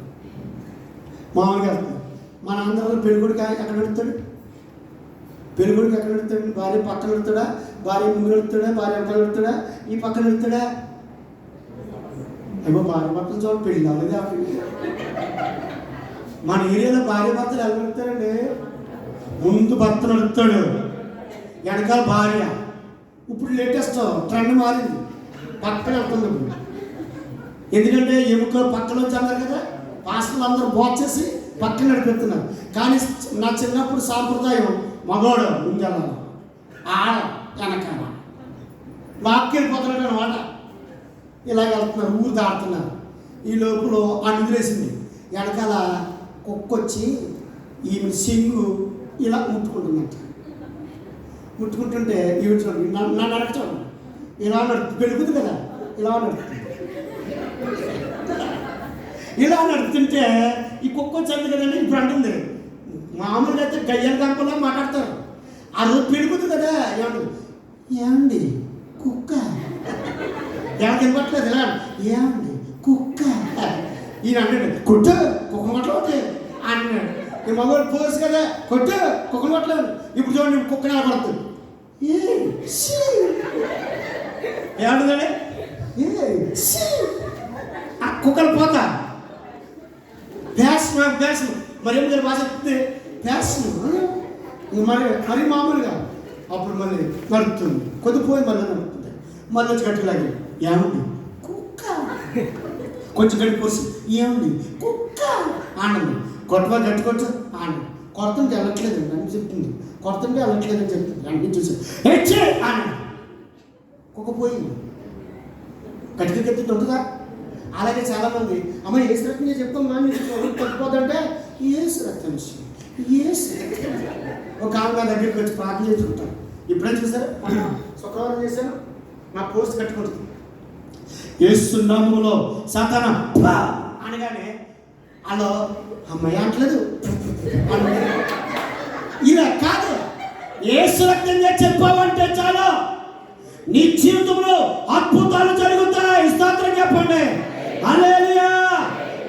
Speaker 3: మామూలుగా వెళ్తారు. మన ఆంధ్రలో పెళ్ళికొడుకు ఎక్కడ పెడతాడు? పెళ్ళికొడుకు ఎక్కడ పెడతాడు? భార్య పక్కన పెడతాడా? భార్య ముందు పెడతాడా? భార్య పక్కన పెడతాడా? ఈ పక్కన పెడతాడా? అయ్యో, భార్య భర్తలు చూడ పెళ్ళి అవ్వలేదు. మన ఏరియాలో భార్య భర్తలు ఎలా పెడతారండి? ముందు భర్త నడుపుతాడు, వెనకాల భార్య. ఇప్పుడు లేటెస్ట్ ట్రెండ్ మారింది, పక్కన వెళ్తుంది. ఎందుకంటే ఎముకలు పక్కన వచ్చి అన్నారు కదా, పాస్టర్లు అందరూ బోచేసి పక్కన నడిపెడుతున్నారు. కానీ నా చిన్నప్పుడు సాంప్రదాయం మగోడు ముందెళ్ళాలి, ఆడ వెనకాల వాక్కెళ్ళిపోతున్నాడు అనమాట. ఇలాగ వెళ్తున్నారు, ఊరు దాడుతున్నారు. ఈ లోపల నిద్రేసింది. వెనకాల కుక్కొచ్చి ఈమె సింగు ఇలా ముట్టుకుంటున్నట్టు. ముట్టుకుంటుంటే ఈవిడ చూడండి, నా నడకచాడు ఇలా పెరుగుతుంది కదా, ఇలా నడుపుతుంది. ఇలా నడుపుతుంటే ఈ కుక్క వచ్చేది కదండి. ఇప్పుడు అంటుంది, మామూలుగా అయితే గయ్యాల గంపలా మాట్లాడతారు. ఆ రోజు పెరుగుతుంది కదా, ఏమండి కుక్క, ఎవరికి ఇవ్వట్లేదు. ఇలా ఏమండి కుక్క, ఈయన అన్నాడు కొట్టు కుక్క కొట్టలేదు అన్నాడు. ఈ మగవాడు పోసు కదా, కొట్టు కుక్క కొట్టలేదు. ఇప్పుడు చూడండి కుక్క నిలబడుతుంది. ఏమంటుందండి? ఆ కుక్కలు పోతా ఫ్యాషన్ మరేం గారు బాగా చెప్తుంది, ఫ్యాషన్ మరి మామూలుగా. అప్పుడు మళ్ళీ నడుపుతుంది, కొద్దిపోయి మళ్ళీ నడుపుతుంది, మళ్ళీ వచ్చి గట్టిలాగి ఏమండి కుక్క, కొంచెం గట్టి పోసి ఏమండి కుక్క ఆనంది. కొట్టవా గట్టి కొట్టు ఆనంది. కొడుతుంటే వెళ్ళట్లేదండి అని చెప్తుంది, కొడుతుంటే వెళ్ళట్లేదని చెప్తుంది. అన్నీ చూసి హెచ్చే ఆనంది. కుక్క పోయింది, గట్టిగా గట్టి ఉంటుందా? అలాగే చాలామంది అమ్మ ఏసు రక్తం చెప్తాం మా తగ్గిపోతుంటే ఏసు రక్తం ఒక ఆమె నా దగ్గరికి వచ్చి ప్రార్థన చేసుకుంటాను. ఇప్పుడేం చూసారు, శుక్రవారం చేశాను, నా పోస్ట్ కట్టుకుంటుంది. యేసు నామములో సాతానా అనగానే అలా అమ్మాయి అంటలేదు. ఇలా కాదు, యేసు రక్తం చెప్పావంటే చాలా నీ జీవితంలో అద్భుతాలు జరుగుతాయి. స్తోత్రం చెప్పండి, హల్లెలూయా.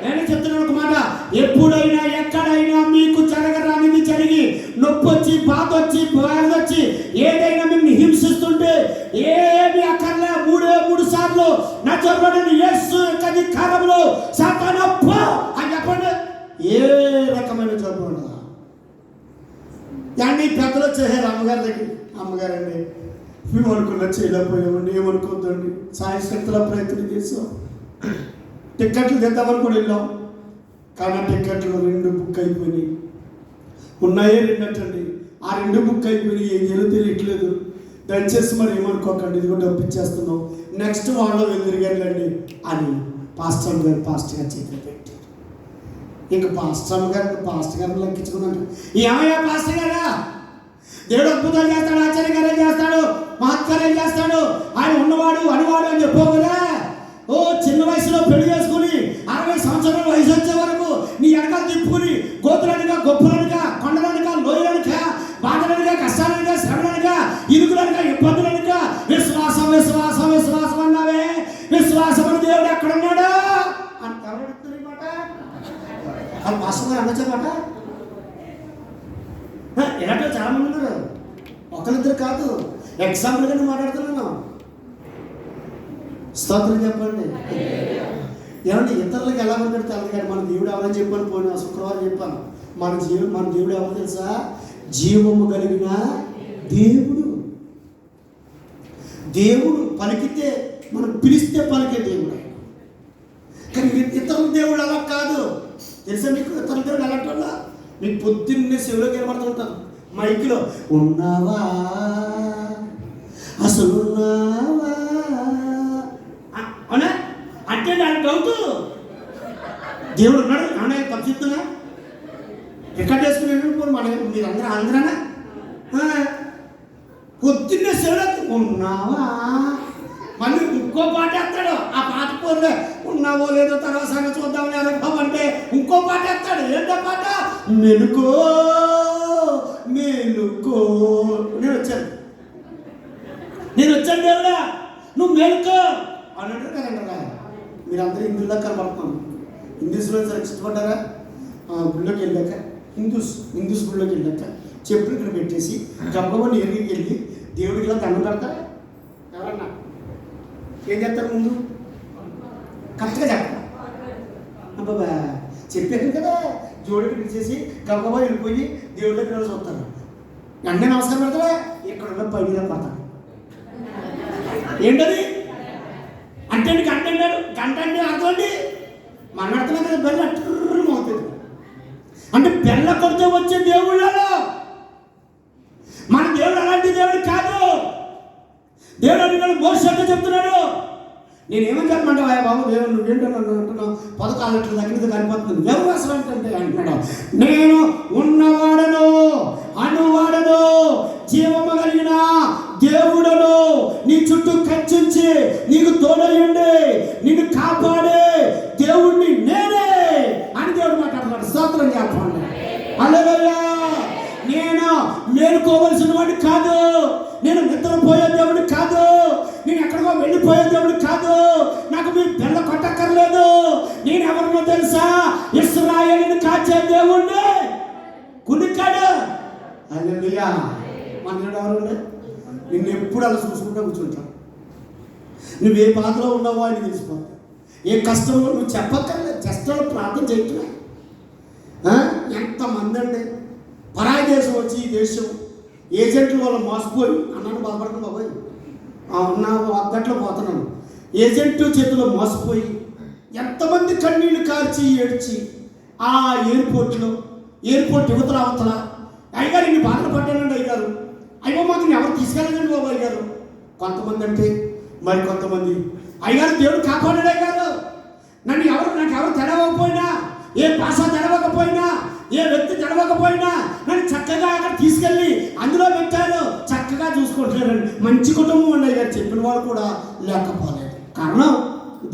Speaker 3: నేను చెప్తున్నాను ఒక మాట, ఎప్పుడైనా ఎక్కడైనా మీకు జరగరానిది జరిగి నొప్పి వచ్చి బాధ వచ్చి బాధ వచ్చి ఏదైనా మిమ్మల్ని హింసిస్తుంటే ఏమి అక్కర్లే, 3 సార్లు నచ్చబడిన యేసు యొక్క అధికారంలో సాతానా అని చెప్పండి. ఏ రకమైన జబ్బు ఉండదు. ఈ పెద్దలు వచ్చేసారు అమ్మగారి దగ్గర. అమ్మగారండి మేము అనుకున్న చేయలేకపోయామండి, ఏమనుకోద్దండి, సాయశక్తుల ప్రయత్నం చేసాం, టిక్కెట్లు తెద్దామని కూడా వెళ్ళాం. కానీ ఆ టిక్కెట్లు 2 బుక్ అయిపోయినాయి. ఉన్నాయే 2 అంటండి, ఆ 2 బుక్ అయిపోయినాయి. ఏం చేయాలో తెలియట్లేదు. దయచేసి మరి ఏమనుకోకండి, ఇది కూడా డబ్బు ఇచ్చేస్తున్నాం, నెక్స్ట్ వాళ్ళు వెళ్ళిరిగారులేండి అని పాస్టర్ గారు చేతులు పెట్టారు. ఇంకా పాస్టర్ గారిని లెక్కించుకున్నాడు. ఏమయ్యా పాస్టర్ గారా, దేవుడు అద్భుతాలు చేస్తాడు, ఆశ్చర్యకార్యం చేస్తాడు, మహత్కార్యం చేస్తాడు, ఆయన ఉన్నవాడు అనివాడు అని చెప్పావు కదా. ఓ చిన్న వయసులో పెళ్లి చేసుకుని 60 సంవత్సరాల వయసు వచ్చే వరకు నీ వెనకాల తిప్పుకుని గోతులనుగా, గొప్పలనుగా, కొండలనుగా, లోయలనుగా, బాధలనుగా, కష్టాలనుగా, శ్రమలనుగా, ఇరుకులనుగా, ఇబ్బందులనుగా విశ్వాసం విశ్వాసం విశ్వాసం అన్నావే. విశ్వాసం అని దేవుడు ఎక్కడున్నాడు అని ఎవరు అడుగుతున్నారు ఈ మాట? అది మాస్టర్ గారు అనొచ్చమాట. ఇలాంటి చాలా మంది ఉన్నారు, ఒకరిద్దరు కాదు. ఎగ్జాంపుల్గా నేను మాట్లాడుతున్నాను. స్తోత్రం చెప్పండి. ఏమంటే ఇతరులకు ఎలా ఉంటాడు తెలదు, కానీ మన దేవుడు ఎవరని చెప్పాను. పోయిన శుక్రవారం చెప్పాను, మన దేవుడు ఎవరు తెలుసా? జీవము కలిగిన దేవుడు. దేవుడు పలికితే, మనం పిలిస్తే పలికే దేవుడు. కానీ ఇతరుల దేవుడు అలా కాదు. తెలుసా మీకు? ఇతరుల దేవుడు అలాంటి వల్ల మీకు పొద్దున్నే శివులోకి ఏర్పడుతూ ఉంటాను మైక్లో, ఉన్నావా అసలు ఉన్నావా అవునా అంటే దాని డౌట్. దేవుడు ఉన్నాడు అవునా? తప్పు చెప్తున్నా, రికార్డ్ చేసుకుని మన మీరందరూ ఆంధ్రానా? పొద్దున్నే శివులోకి ఉన్నావా, మళ్ళీ ఇంకో పాట వేస్తాడు. ఆ పాట పోలే, ఉన్నావో లేదో తర్వాత సంగతి చూద్దామని అనుభవం అంటే ఇంకో పాట వేస్తాడు. ఏంటో పాట? మెలుకో మేలుకో. నేను వచ్చాను దేవుడా, నువ్వు మేలుకో అన్నట్టు కదంటారా. మీరందరూ హిందువులా కనబడుతున్నాను. హిందూస్లో సరే ఇష్టపడ్డారా? గుళ్ళోకి వెళ్ళాక హిందూస్ గుళ్ళోకి వెళ్ళాక చెప్పులు ఇక్కడ పెట్టేసి గబ్బని ఎరిగికి వెళ్ళి దేవుడికి ఇలా దండం పెడతారా? ఎవరన్నా ఏం చేస్తారు? ముందు కరెక్ట్గా చెప్పాలి. అబ్బాబా చెప్పాను కదా, జోడికి పిలిచేసి గబ్బగా వెళ్ళిపోయి దేవుడి దగ్గర చూస్తారు. వెంటనే నమస్కారం పెడతారా? ఇక్కడ ఉన్న పైన పడతారు. ఏంటది అంటే గంట అన్నాడు. గంట అంటే అర్థం అండి, మన అర్థం కదా, బెల్ల అట్రూరం అవుతుంది. అంటే బెల్ల కొడితే వచ్చే దేవుళ్ళలో మన దేవుడు అలాంటి దేవుడు కాదు. దేవుడు అడిగాడు, మోషేతో చెప్తున్నాడు, నేనేమని చెప్పమంటావా బాబు దేవుడు, నువ్వేంటో అంటున్నావు, 14 లీటర్ల దగ్గర కనిపోతుంది. ఎవరు అసలు అంటే అంటున్నాడు, నేను ఉన్నవాడను అనువాడను జీవము కలిగిన దేవుడను, నీ చుట్టూ కచ్చించి నీకు తోడయుండి నిన్ను కాపాడే దేవుణ్ణి నేనే అని దేవుడు మాట్లాడుతున్నాడు. స్తోత్రం చెప్పండి. హల్లెలూయా. నేను మేలుకోవలసిన వాడిని కాదు, నేను నిద్రపోయే దేవుడు కాదు, నేను ఎక్కడికో వెళ్ళిపోయే దేవుడు కాదు, నాకు మీరు బెల్ల కొట్టక్కర్లేదు. నేను ఎవరినో తెలుసా? ఇశ్రాయేలుని కాచే దేవుణ్ణి కునికాడు. హల్లెలూయా. మన దేవుడు ఎవరు? నిన్ను ఎప్పుడు అలా చూసుకుంటూ కూర్చుంటావు. నువ్వు ఏ బాధలో ఉన్నావో అని తెలిసిపోతావు. ఏ కష్టంలో నువ్వు చెప్పక్కర్లేదు, కష్టాలు ప్రార్థన చేయట్లే. ఎంతమంది అండి పరాయి దేశం వచ్చి ఈ దేశం ఏజెంట్లు వాళ్ళు మోసపోయి అన్నాను, బాధపడుతుంది బాబాయ్, నా అద్దట్లో పోతున్నాను, ఏజెంట్ చేతిలో మోసపోయి ఎంతమంది కన్నీళ్ళు కార్చి ఏడ్చి ఆ ఎయిర్పోర్ట్ యువతల అవతల అయ్యగారు ఇన్ని బాధలు పడ్డానండి. అయ్యారు అయ్యో మాకు ఎవరు తీసుకెళ్ళదండి బాబు అయ్యారు. కొంతమంది అంటే మరి కొంతమంది అయ్యారు దేవుడు కాపాడాడు. అయ్యారు నాకు ఎవరు తెలవకపోయినా, ఏ భాష తెలవకపోయినా, ఏ వ్యక్తి తెలవకపోయినా నన్ను చక్కగా అక్కడ తీసుకెళ్ళి అందులో పెట్టారు, చక్కగా చూసుకుంటున్నారండి. మంచి కుటుంబం అండి అయ్యారు. చెప్పిన వాళ్ళు కూడా లేకపోలేదు. కారణం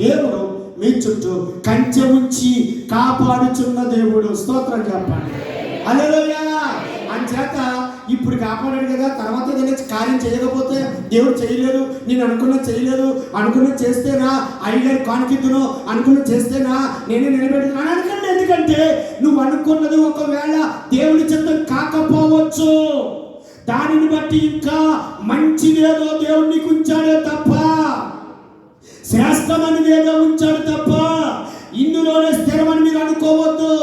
Speaker 3: దేవుడు మీ చుట్టూ కంచె ఉంచి కాపాడుచున్న దేవుడు. స్తోత్రం చెప్పండి. హల్లెలూయా. అంచేత ఇప్పుడు కాపాడాడు కదా, తర్వాత ఏదైనా కార్యం చేయకపోతే దేవుడు చేయలేదు, నేను అనుకున్న చేస్తేనా అయ్యగారి కానుకిద్దును, అనుకున్న చేస్తేనా నేనే నిలబెడుతున్నాను అనుకోండి. ఎందుకంటే నువ్వు అనుకున్నది ఒకవేళ దేవుడి చిత్తం కాకపోవచ్చు, దానిని బట్టి ఇంకా మంచిదేదో దేవుడు నీకు ఉంచాడే తప్ప, శ్రేష్టమని ఏదో ఉంచాడు తప్ప ఇందులోనే స్థిరమని మీరు అనుకోవద్దు.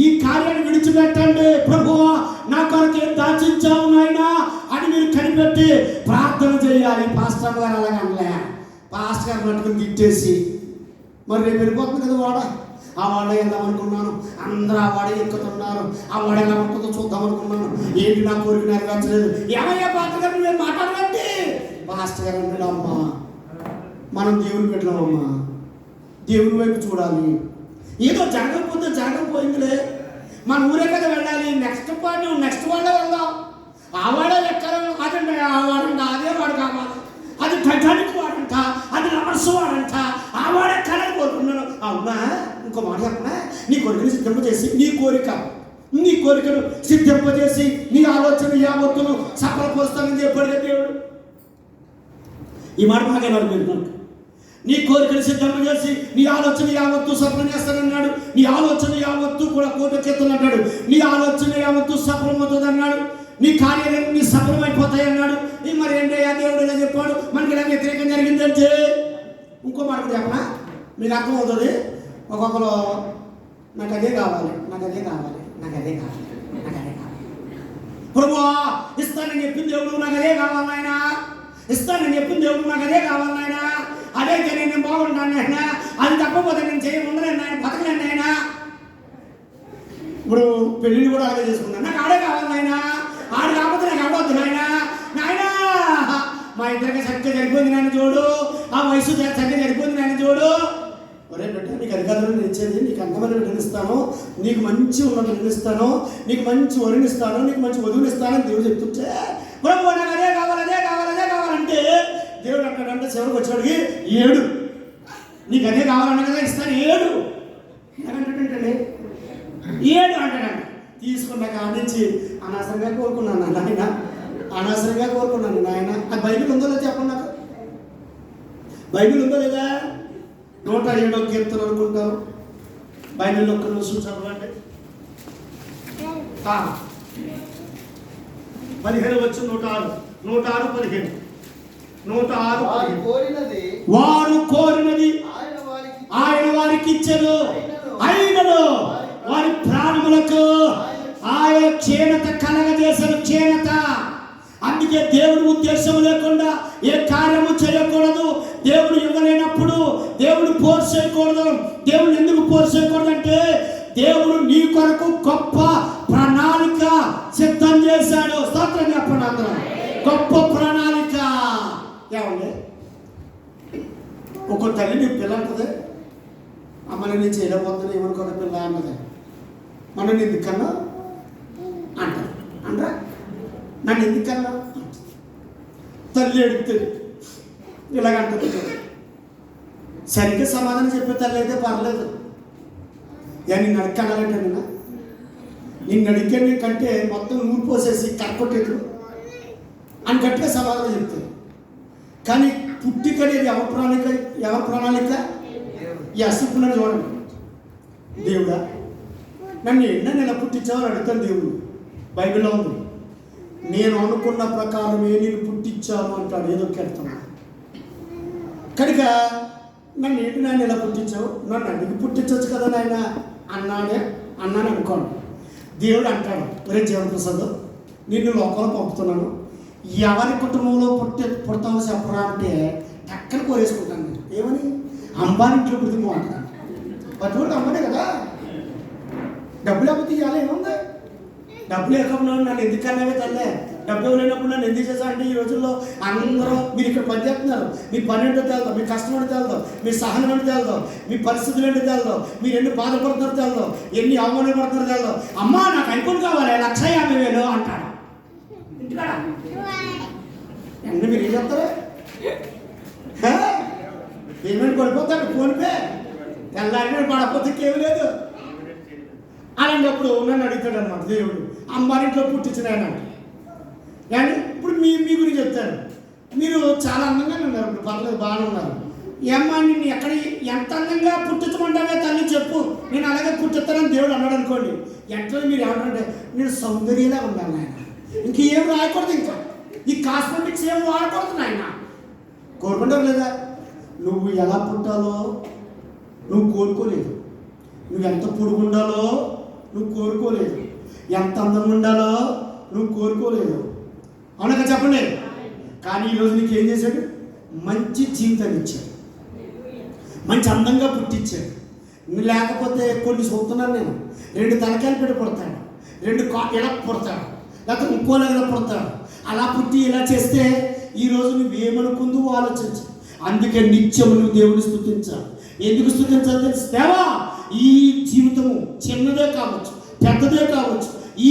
Speaker 3: ఈ కార్యాన్ని విడిచిపెట్టండి. ప్రభువా నా కొరకు దాచించావు నాయనా అని మీరు కనిపెట్టి ప్రార్థన చేయాలి. పాస్టర్ గారు అలాగే అనలే. పాస్టర్ గారు పట్టుకుని తిట్టేసి మరి రేపు వెళ్ళిపోతుంది కదా వాడ, ఆ వాడ వెళ్దాం అనుకున్నాను, అందరూ ఆ వాడ ఎక్కుతున్నారు, ఆ వాడ ఎలా ఉంటుందో చూద్దాం అనుకున్నాను, ఏంటి నా కోరిక నెరవేర్చలేదు. ఏమయ్యా పాస్టర్ గారు మేము మాట్లాడమంటే పాస్టర్ గారు అన్నాడు, అమ్మా మనం దేవుని పెట్టామమ్మా, దేవుని వైపు చూడాలి. ఏదో జరగకపోయిందిలే, మన ఊరే కదా వెళ్ళాలి, నెక్స్ట్ వాళ్ళే వెళ్దాం. ఆ వాడే ఎక్కడ అదండి, ఆ వాడంట, అదే వాడు కావాలి, అది టైటానిక్ వాడంట, అది రవర్స్ వాడంట, ఆ వాడే కళని కోరుకున్నాను. అవునా, ఇంకో మాట చెప్పనా, నీ కోరికను సిద్ధింపజేసి నీ కోరికను సిద్ధింపజేసి నీ ఆలోచన యావత్తును సఫలపరుస్తానని చెప్పాడు దేవుడు. ఈ మాట బాగా నడుపుతున్నాడు. నీ కోరికను సిద్ధింపజేసి నీ ఆలోచన యావత్తు సఫలం చేస్తానన్నాడు. నీ ఆలోచన యావత్తు కూడా కోట చేతులు అన్నాడు. నీ ఆలోచన యావత్తు సఫలమవుతుంది అన్నాడు. నీ కార్యాలన్నీ సఫలమైపోతాయి అన్నాడు. మరి ఏంటయ్యా దేవుడు ఇలా చెప్పాడు, మనకి ఇలా వ్యతిరేకం జరిగిందంటే ఇంకో మాట చెప్పనా, మీకు అర్థమవుతుంది. ఒక్కొక్కరు నాకు అదే కావాలి, ప్రభువా ఇస్తానని చెప్పింది దేవుడు, నాకు అదే కావాలి నాయనా, ఇస్తానని చెప్పింది దేవుడు, నాకు అదే కావాలి నాయనా, అదైతే నేను బాగుంటాను నాయనా, అది తప్పపోతే నేను చేయముండలేను నాయన, బతకలేను నాయనా. ఇప్పుడు పెళ్ళిళ్ళు కూడా అలాగే చేసుకున్నాను, నాకు ఆడే కావాలి నాయనా, ఆడు కాకపోతే నాకు ఆడవద్దు నాయనా, మా ఇద్దరికి చక్కగా సరిపోయింది నాయన చూడు, ఆ వయసు చక్కగా సరిపోయింది నాయన చూడు. ఒరే బిడ్డ, నీకు అధికారులను ఇచ్చేది, నీకు అందమైన బిడ్డను ఇస్తాను, నీకు మంచి ఉన్న బిడ్డను ఇస్తాను, నీకు మంచి వరిని ఇస్తాను, నీకు మంచి వధువుని ఇస్తానని దేవుడు చెప్తుంటే ప్రభు నాకు అదే కావాలంటే దేవుడు అక్కడంటే చివరికి వచ్చేవాడికి 7 నీకు అదే కావాలన్నా కదా ఇస్తాను 7 అంటాడంటే 7 అంటాడంట. తీసుకున్న కానించి అనవసరంగా కోరుకున్నాను నాయన, అది బైబిల్ ఉందో లేదా చెప్పండి నాకు, బైబిల్ ఉందో లేదా? 107వ కీర్తన అనుకుంటారు, బైబిల్లో ఒక్క నిమిషం చదవండి. 15 వచ్చి 106:15 వారు కోరినది ఆయన వారికి ఇచ్చెను, అయినను వారి ప్రాణములకు ఆయన క్షీణత కలగజేసిన క్షీణత. అందుకే దేవుడి ఉద్దేశం లేకుండా ఏ కార్యము చేయకూడదు. దేవుడు ఇవ్వలేనప్పుడు దేవుడు ఫోర్స్ చేయకూడదు. దేవుడు ఎందుకు ఫోర్స్ చేయకూడదు అంటే దేవుడు నీ కొరకు గొప్ప ప్రణాళిక సిద్ధం చేశాడు. స్తోత్రం చెప్పండి అందరూ. గొప్ప ప్రణాళిక. ఏమండి, ఒక తల్లి నీ పిల్ల అంటది, అమ్మని నేను చేయలేకపోతున్నా ఏమనుకోండి పిల్ల అన్నది, మనం ఎందుకన్నా అంటారు, అంటారా నన్ను ఎందుకన్నా తల్లి అడుగుతుంది ఇలాగంటుంది. సరిగ్గా సమాధానం చెప్పే తల్లి అయితే పర్లేదు, నిన్ను అడగనాలంటే నిన్ను అడిగే కంటే మొత్తం నూరు పోసేసి కరకొట్టేది అని గట్టిగా సమాధానం చెప్తారు. కానీ పుట్టిక అనేది ఎవరి ప్రణాళిక? ఈ అసూపులను చూడండి. దేవుడా నన్ను ఇలా పుట్టించావని అడుగుతాను దేవుడు. బైబిల్లో ఉంది, నేను అనుకున్న ప్రకారమే నేను పుట్టించాను అంటాడు. ఏదో కెడతాను కనుక నన్ను ఇలా పుట్టించావు, నన్ను అడిగి పుట్టించవచ్చు కదా నాయన అన్నాను అనుకోండి. దేవుడు అంటాడు, ఒరే జీవనప్రసాద్ నిన్ను లోకంలో పంపుతున్నాను, ఎవరి కుటుంబంలో పుడతామో చెప్పరా అంటే టక్కన కోరేసుకుంటాను. నేను ఏమని అంబానింట్లో పుడుతుందో అంటాను. పట్టుబడి అమ్మనే కదా, డబ్బులు లేకపోతే ఇవాళ ఏముంది? డబ్బులు లేకపోయినా నన్ను ఎందుకన్నావే తల్లే, డబ్బు లేనప్పుడు నన్ను ఎందుకు చేశా అంటే ఈ రోజుల్లో అందరూ మీరు ఇక్కడ పని చేస్తున్నారు, మీ పని ఏంటో తెలదాం, మీ కష్టం ఏంటో తెలదాం, మీ సహనం ఏంటో తెలదాం, మీ పరిస్థితులు ఏంటో తెలదాం, మీరు ఎన్ని బాధపడుతున్నారో తెలదాం, ఎన్ని అవమానం పడుతున్నారో తెలదాం. అమ్మా నాకు ఐఫోన్ కావాలి 1,50,000 అంటాడు. ఇంటికాడ ఎన్ని మీరు ఏం చెప్తారు? పేమెంట్ పడిపోతాడు, ఫోన్పే తెల్లారి పడకపోతే ఏమి లేదు. అలాంటప్పుడు నన్ను అడుగుతాడు అనమాట దేవుడు, అమ్మారింట్లో పుట్టించిన ఆయన. కానీ ఇప్పుడు మీ గురించి చెప్తాను, మీరు చాలా అందంగానే ఉన్నారు, ఇప్పుడు పర్లేదు బాగానే ఉన్నారు. ఏమ్మా నిన్ను ఎంత అందంగా పుట్టించమంటావే తల్లి చెప్పు, నేను అలాగే పుట్టిస్తానని దేవుడు అన్నాడు అనుకోండి. ఎట్లా మీరు ఏమంటారంటే నేను సౌందర్యంగా ఉండాలి ఆయన, ఇంకేం రాయకూడదు, ఇంకా ఈ కాస్మెటిక్స్ ఏం వాడకూడదు ఆయన. కోరుకుంటావు లేదా? నువ్వు ఎలా పుట్టాలో నువ్వు కోరుకోలేదు, నువ్వు ఎంత పొడుగు ఉండాలో నువ్వు కోరుకోలేదు, ఎంత అందంగా ఉండాలో నువ్వు కోరుకోలేదు. అవునక చెప్పండి. కానీ ఈరోజు నీకు ఏం చేశాడు? మంచి జీవితాన్ని ఇచ్చాడు, మంచి అందంగా పుట్టించాడు. లేకపోతే కొన్ని చూస్తున్నాను నేను, 2 తలకాయలు పెట్టి పుడతాడు, 2 ఇలా పుడతాడు, లేకపోతే ఇంకోలా ఇలా పుడతాడు. అలా పుట్టి ఇలా చేస్తే ఈరోజు నువ్వేమనుకుందో ఆలోచించు. అందుకే నిత్యము నువ్వు దేవుని స్తుతించాలి. ఎందుకు స్తుతించాలి తెలుసు? దేవా, ఈ జీవితము చిన్నదే కావచ్చు, పెద్దదే కావచ్చు, ఈ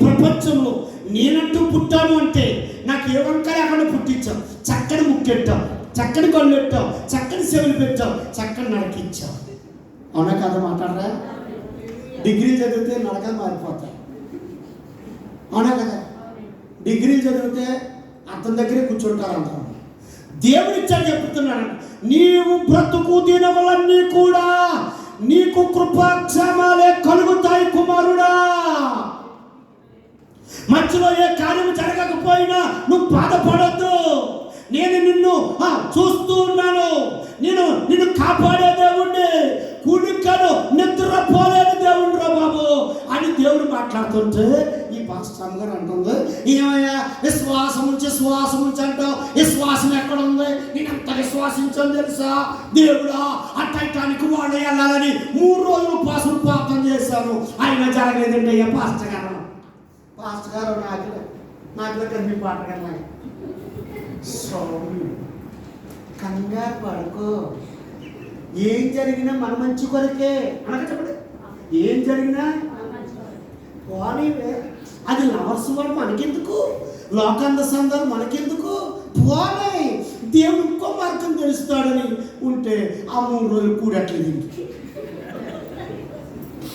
Speaker 3: ప్రపంచంలో నేనంటూ పుట్టాను అంటే నాకు ఏ వంకాయ అక్కడ పుట్టించావు, చక్కని ముక్కెట్టావు, చక్కని కళ్ళు పెట్టావు, చక్కని చెవులు పెట్టావు, చక్కని నడకిచ్చావు. అవునా కదా? మాట్లాడరా? డిగ్రీ చదివితే నడక మారిపోతాయి. అవునా కదా? డిగ్రీలు చదివితే అతని దగ్గరే కూర్చుంటారు అంటారు. దేవుడిచ్చాడు చెప్తున్నాడు, నీవు బ్రతుకు దినములన్నీ కూడా నీకు కృపాక్షేమాలే కలుగుతాయి కుమారుడా. మధ్యలో ఏ కార్యం జరగకపోయినా నువ్వు బాధపడొద్దు. నేను నిన్ను చూస్తూ ఉన్నాను. నిన్ను కాపాడే దేవుణ్ణి, కుడికను నిద్రపోలేని దేవుడు రా బాబు అని దేవుడు మాట్లాడుతుంటే ఈ పాస్టర్ గారు అంటుంది, ఏమయ్యా విశ్వాసం ఉంచి అంటావు, విశ్వాసం ఎక్కడ ఉంది? నేను ఎంత విశ్వాసించాను తెలుసా? దేవుడా అట్టడానికి వాళ్ళు వెళ్ళాలని 3 రోజులు ప్రార్థన చేశాను, అయినా జరగలేదండి. అయ్యా పాస్టర్ గారు నాకు కనిపి పాట కన్నా స్వామి కంగారు పడుకో. ఏం జరిగినా మన మంచి కొరకే అనక చెప్పండి. ఏం జరిగినా పోనీవే, అది లవర్స్ వాడు మనకెందుకు, లోకాంధ సంఘాలు మనకెందుకు, పోనీ దేవుడు ఇంకో మార్గం తెలుస్తాడని ఉంటే ఆ 3 రోజులు కూడట్లేదు,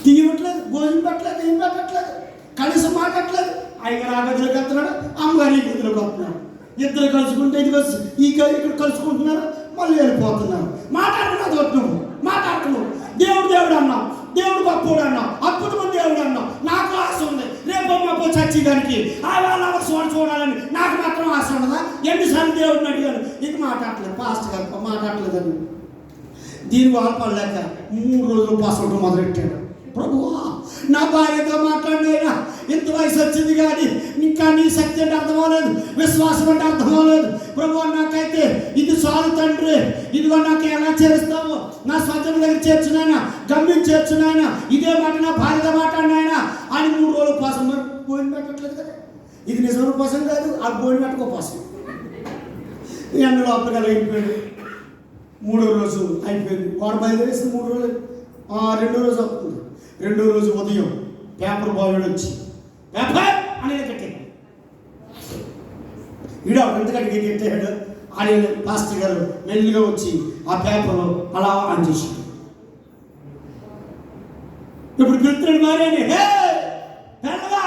Speaker 3: తీయట్లేదు, భోజనం పెట్టలేదు, ఏం పెట్టట్లేదు, కనీసం మాట్లాడట్లేదు. అయ్యగారు ఆ గదిలోకి వస్తున్నాడు, అమ్మగారు ఈ గదిలోకి వస్తున్నాడు. ఇద్దరు కలుసుకుంటే ఇక్కడ కలుసుకుంటున్నారు, మళ్ళీ వెళ్ళిపోతున్నారు. మాట్లాడుతున్నావు దేవుడు అన్నావు, దేవుడు గొప్పోడు అన్నావు, అద్భుతమైన దేవుడు అన్నావు. నాకు ఆశ ఉంది, రేపు మాపో చచ్చేదానికి వాళ్ళ చూడాలని నాకు మాత్రం ఆశ ఉండదా? ఎన్నిసార్లు దేవుడిని అడిగాను, ఇది మాట్లాడలేదు, పాస్టర్ గారు మాట్లాడలేదని. దీని వాళ్ళపడలేక 3 రోజులు పాస్టర్ మొదలెట్టాడు. ప్రభువా, నా భార్యతో మాట్లాడినైనా ఇంత వయసు వచ్చింది కానీ ఇంకా నీ శక్తి అంటే అర్థమవలేదు, విశ్వాసం అంటే అర్థమవలేదు. ప్రభువా, నాకైతే ఇది చాలు తండ్రి, ఇదిగో నాకు ఎలా చేస్తావు, నా స్వంతం దగ్గర చేర్చునైనా, గమ్యం చేర్చునైనా, ఇదే మాట నా భార్యతో మాట్లాడినైనా అని 3 రోజులు ఉపాసం. మరి భోజనం పెట్టట్లేదు కదా, ఇది నిజమైన ఉపాసం కాదు, ఆ భోజనం పెట్టక ఉపాసం. ఎండ లోపలికి అయిపోయాడు. 3వ రోజు అయిపోయింది. వాడు బయలుదేరేసి 3 రోజులు, 2వ రోజు అవుతుంది. 2వ రోజు ఉదయం పేపర్ బాయ్ వచ్చి పేపర్ అనేది కట్టాడు. ఎంతకంటే కట్టాడు అని పాస్టర్ గారు మెల్లిగా వచ్చి ఆ పేపర్లో అలా ఆన్ చేశాడు. ఇప్పుడు పిలుతున్నాడు భార్యని, హే పెళ్ళవా,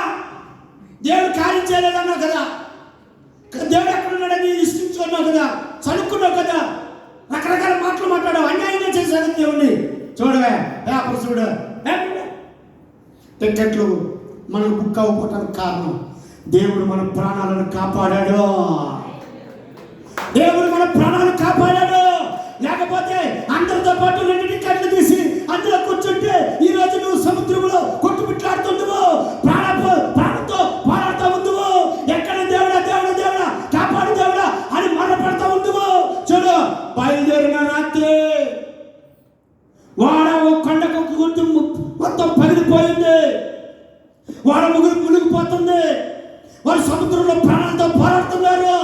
Speaker 3: దేవుడు కార్యం చేయలేదన్నావు కదా, దేవుడు ఎక్కడున్నాడని ఇష్టించుకున్నావు కదా, చదువుకున్నావు కదా, రకరకాల మాటలు మాట్లాడావు, అన్యాయంగా చేశాడు దేవుణ్ణి. చూడవే పేపర్ చూడు, టికెట్లు మనం బుక్ అవ్వకపోవటానికి కారణం దేవుడు మన ప్రాణాలను కాపాడాడు. దేవుడు మన ప్రాణాలను కాపాడాడు. లేకపోతే అందరితో పాటు 2 టికెట్లు తీసి అందులో కూర్చుంటే ఈరోజు నువ్వు సముద్రంలో కొట్టుమిట్లాడుతుండవు, ప్రాణంతో పోరాడుతూ ఉందువు. ఎక్కడ దేవుడా దేవుడా దేవుడా కాపాడు దేవుడా అని మరపడుతూ ఉందువు. చూడు, బయలుదేరిన రాత్రి వాడ కొండకు గుర్తు మొత్తం పగిలిపోయింది, వాడ మునిగిపోతుంది, వారు సముద్రంలో ప్రాణాలతో పోరాడుతున్నారు.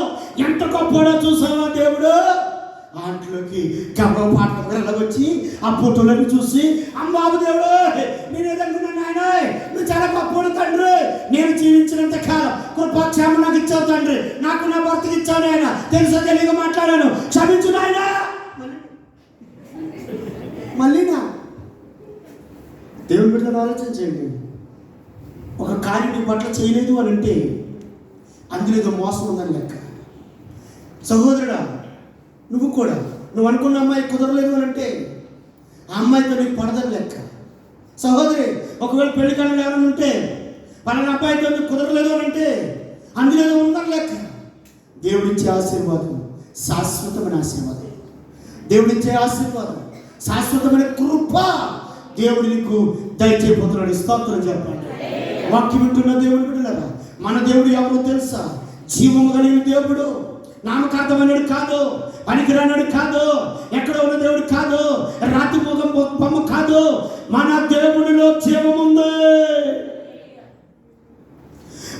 Speaker 3: ఎంత గొప్పడో చూసావా దేవుడు. ఆంట్లోకి గర్భ పాటలు వచ్చి ఆ ఫోటోలను చూసి, అమ్మాబు దేవుడు నేను ఏదనుకున్నా నాయన, నువ్వు చాలా గొప్పడు తండ్రి, నేను జీవించినంత కాలం కృపాక్షేమం నాకు ఇచ్చావు తండ్రి, నాకు నా భర్తకి ఇచ్చావు నాయన, తెలుసా తెలియక మాట్లాడాను, క్షమించు నాయన. మళ్ళీనా దేవుని బిడ్డలను ఆలోచించండి. ఒక కార్యం నీ పట్ల చేయలేదు అని అంటే అందులో ఏదో మోసం ఉందని లెక్క. సహోదరుడా, నువ్వు అనుకున్న అమ్మాయి కుదరలేదు అని అంటే ఆ అమ్మాయితో నీకు పడదని లెక్క. సహోదరి, ఒకవేళ పెళ్లి కళ్ళు ఎవరైనా ఉంటే పలానా అబ్బాయితో నీకు కుదరలేదు అని అంటే అందులో ఏదో ఉందని లెక్క. దేవుడిచ్చే ఆశీర్వాదం శాశ్వతమైన ఆశీర్వాదం, దేవుడిచ్చే ఆశీర్వాదం శాశ్వతమైన కృప దేవుడు నీకు దయచేయబోతున్నాడు. స్తోత్రం చెప్పండి. వాక్యం వింటున్న దేవుడు బిడ్డలారా, మన దేవుడు ఎవరో తెలుసా? జీవము కలిగిన దేవుడు, నామకార్థమైనడు కాదు, పనికిరానడు కాదు, ఎక్కడ ఉన్న దేవుడు కాదు, రాతి బొమ్మ కాదు. మన దేవుడిలో జీవముంది.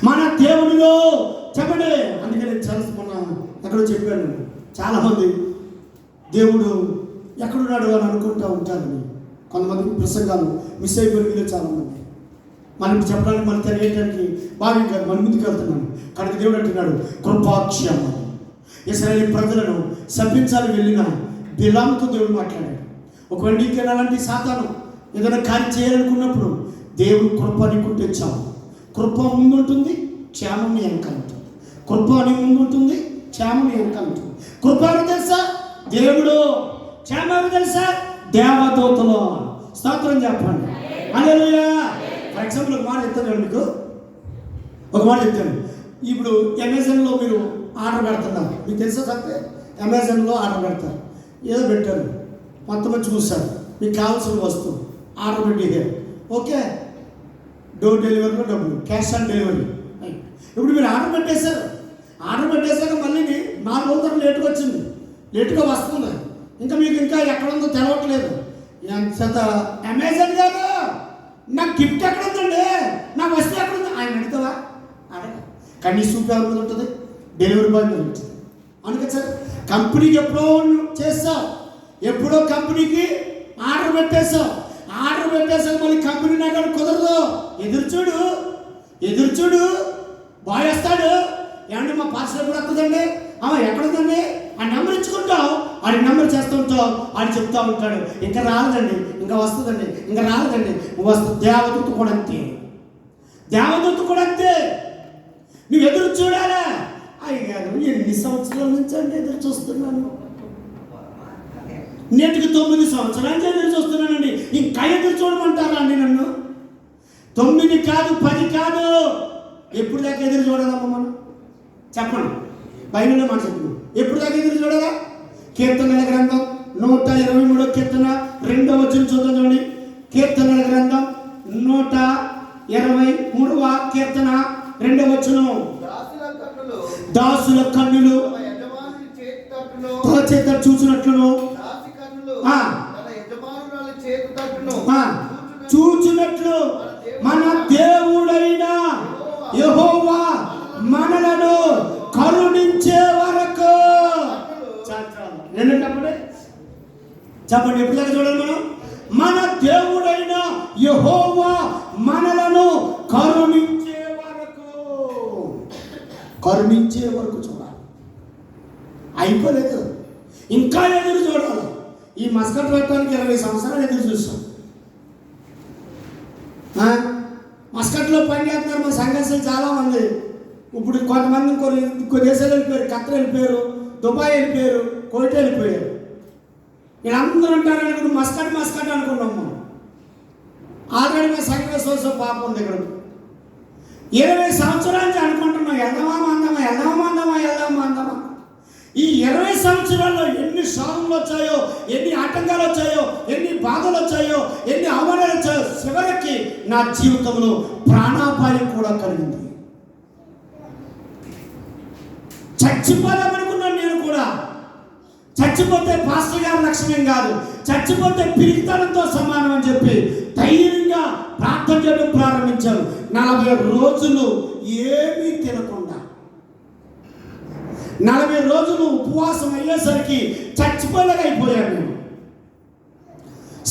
Speaker 3: మన దేవుడిలో చెప్పండి. అందుకని మొన్న ఎక్కడో చెప్పాను, చాలామంది దేవుడు ఎక్కడున్నాడు అని అనుకుంటూ ఉంటారని. కొంతమంది ప్రసంగాలు మిస్ అయిపోయిన చాలామంది. మనం చెప్పడానికి మన తెలియటానికి బాగా మన ముందుకు వెళ్తున్నాను. కానీ దేవుడు అంటున్నాడు కృపాక్షేమం. ఇశ్రాయేలు ప్రజలను శపించాలి వెళ్ళిన బిలాముతో దేవుడు మాట్లాడాడు. ఒకవేళ నీకైనా అలాంటి సాతాను ఏదైనా కార్యం చేయాలనుకున్నప్పుడు దేవుడు కృప నీకు తెచ్చాము. కృప ముందు ఉంటుంది, క్షేమం నీ వెనకాల ఉంటుంది. కృప నీ ముందు ఉంటుంది, క్షేమం నీ వెనకాల ఉంటుంది. కృప తెలుసా? దేవుడు. క్షేమం తెలుసా? దేవదూతలు. స్తోత్రం చెప్పండి. హల్లెలూయా. ఫర్ ఎగ్జాంపుల్ ఒక మాట చెప్తాను మీకు, ఒక మాట చెప్తాను. ఇప్పుడు అమెజాన్లో మీరు ఆర్డర్ పెడుతున్నారు, మీకు తెలుసా? చెప్తే అమెజాన్లో ఆర్డర్ పెడతారు, ఏదో పెట్టారు, మొత్తం చూస్తారు, మీకు కావాల్సిన వస్తువు ఆర్డర్ పెట్టి ఓకే, డోర్ డెలివరీలో డబ్బులు, క్యాష్ ఆన్ డెలివరీ. ఇప్పుడు మీరు ఆర్డర్ పెట్టేశారు. ఆర్డర్ పెట్టేశాక మళ్ళీ 4 రోజుల తర్వాత లేట్గా వచ్చింది, లేట్గా వస్తుంది, ఇంకా మీకు ఇంకా ఎక్కడ ఉందో తెలవట్లేదు. ఎంత అమెజాన్ గారు నా గిఫ్ట్ ఎక్కడ ఉందండి, నా వస్తువు ఎక్కడ ఉంది ఆయన అడుగుతావా? అడగ. కానీ సూప్ ఎవరి మీద ఉంటుంది? డెలివరీ బాయ్ మీద ఉంటుంది. అందుకే సార్ కంపెనీకి ఎప్పుడో చేస్తావు, ఎప్పుడో కంపెనీకి ఆర్డర్ పెట్టేస్తావు. ఆర్డర్ పెట్టేసాక మళ్ళీ కంపెనీ నాకు కుదరదు. ఎదురు చూడు బాయ్ వస్తాడు. ఏమంటే మా పార్సల్ ఎప్పుడు వస్తుందండి, ఎక్కడ ఉందండి ఆ నెంబర్ ఇచ్చుకుంటావు, ఆడి నెంబర్ చేస్తూ ఉంటావు, ఆడు చెప్తా ఉంటాడు ఇంకా రాలేదండి, ఇంకా వస్తుందండి, ఇంకా రాలేదండి, వస్తుంది. దేవదూత కూడా అంతే, దేవదూత కూడా అంతే. నువ్వు ఎదురు చూడాలా? అయ్యారు ఎన్ని సంవత్సరాల నుంచి అండి ఎదురు చూస్తున్నాను, నేటికి 9 సంవత్సరాల నుంచి ఎదురు చూస్తున్నానండి, ఇంకా ఎదురు చూడమంటారా అండి నన్ను? 9 కాదు 10 కాదు, ఎప్పుడు దాకా ఎదురు చూడాలమ్మా మనం? చెప్పండి. బైబిల్లో మాట చెప్తున్నాం, ఎప్పుడు దాకా ఎదురు చూడాలా? కీర్తనల గ్రంథం 123 కీర్తన 2వ వచనం చూద్దాం చూడండి. కీర్తనల గ్రంథం 123వ కీర్తన 2వ వచనం. దాసుల కన్నులు తన చేత చూచినట్లును చూచినట్లు మన దేవుడైన యెహోవా మనలను కరుణించే వరకు. చెప్పండి, ఎప్పుడు దాకా చూడాలి మనం? మన దేవుడైన యెహోవా మనలను కరుణించే వరకు చూడాలి. అయిపోలేదు, ఇంకా ఎదురు చూడాలి. ఈ మస్కట్ పెట్టడానికి 20 సంవత్సరాలు ఎదురు చూస్తాం. మస్కట్లో పని చేస్తున్నారు మా సంఘర్షణలు చాలామంది. ఇప్పుడు కొంతమంది ఇంకో దేశాలు వెళ్ళిపోయారు, ఖత్తర్ వెళ్ళిపోయారు, దుబాయ్ వెళ్ళిపోయారు, కోయిట్ వెళ్ళిపోయారు. వీళ్ళందరూ ఉంటారు అనుకుంటూ మస్కట్ అనుకున్నాం మనం. ఆల్రెడీ మా సంఘ పాప ఉంది ఇక్కడ. 20 సంవత్సరాల నుంచి అనుకుంటున్నాం వెళ్దామా. ఈ 20 సంవత్సరాల్లో ఎన్ని శోధనలు వచ్చాయో, ఎన్ని ఆటంకాలు వచ్చాయో, ఎన్ని బాధలు వచ్చాయో, ఎన్ని అవమానాలు వచ్చాయో, చివరికి నా జీవితంలో ప్రాణాపాయం కూడా కలిగింది. చచ్చిపోదామనుకున్నాను నేను కూడా. చచ్చిపోతే పాస్టర్ గారి లక్ష్యం కాదు, చచ్చిపోతే పిరికితనంతో సమానం అని చెప్పి ధైర్యంగా ప్రార్థన చేయడం ప్రారంభించాను. 40 రోజులు ఏమీ తినకుండా 40 రోజులు ఉపవాసం అయ్యేసరికి చచ్చిపోలేకపోయాను నేను.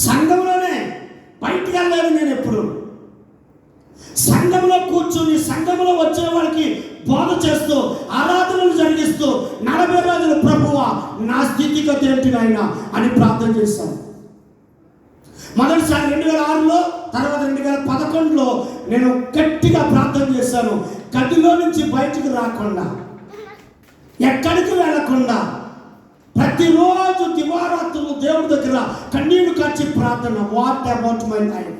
Speaker 3: సంఘంలోనే, బయటికి వెళ్ళలేదు నేను. ఎప్పుడు సంఘంలో కూర్చుని సంఘంలో వచ్చిన వాళ్ళకి బోధ చేస్తూ ఆరాధనలు జరిగిస్తూ 40 రోజులు ప్రభువా నా స్థితిగతి ఏంటి నాయనా అని ప్రార్థన చేశాను. మొదటిసారి 2006లో, తర్వాత 2011లో నేను గట్టిగా ప్రార్థన చేశాను. గదిలో నుంచి బయటకు రాకుండా, ఎక్కడికి వెళ్ళకుండా, ప్రతిరోజు దివారాత్రులు దేవుడి దగ్గర కన్నీళ్లు కార్చి ప్రార్థన. What about my life?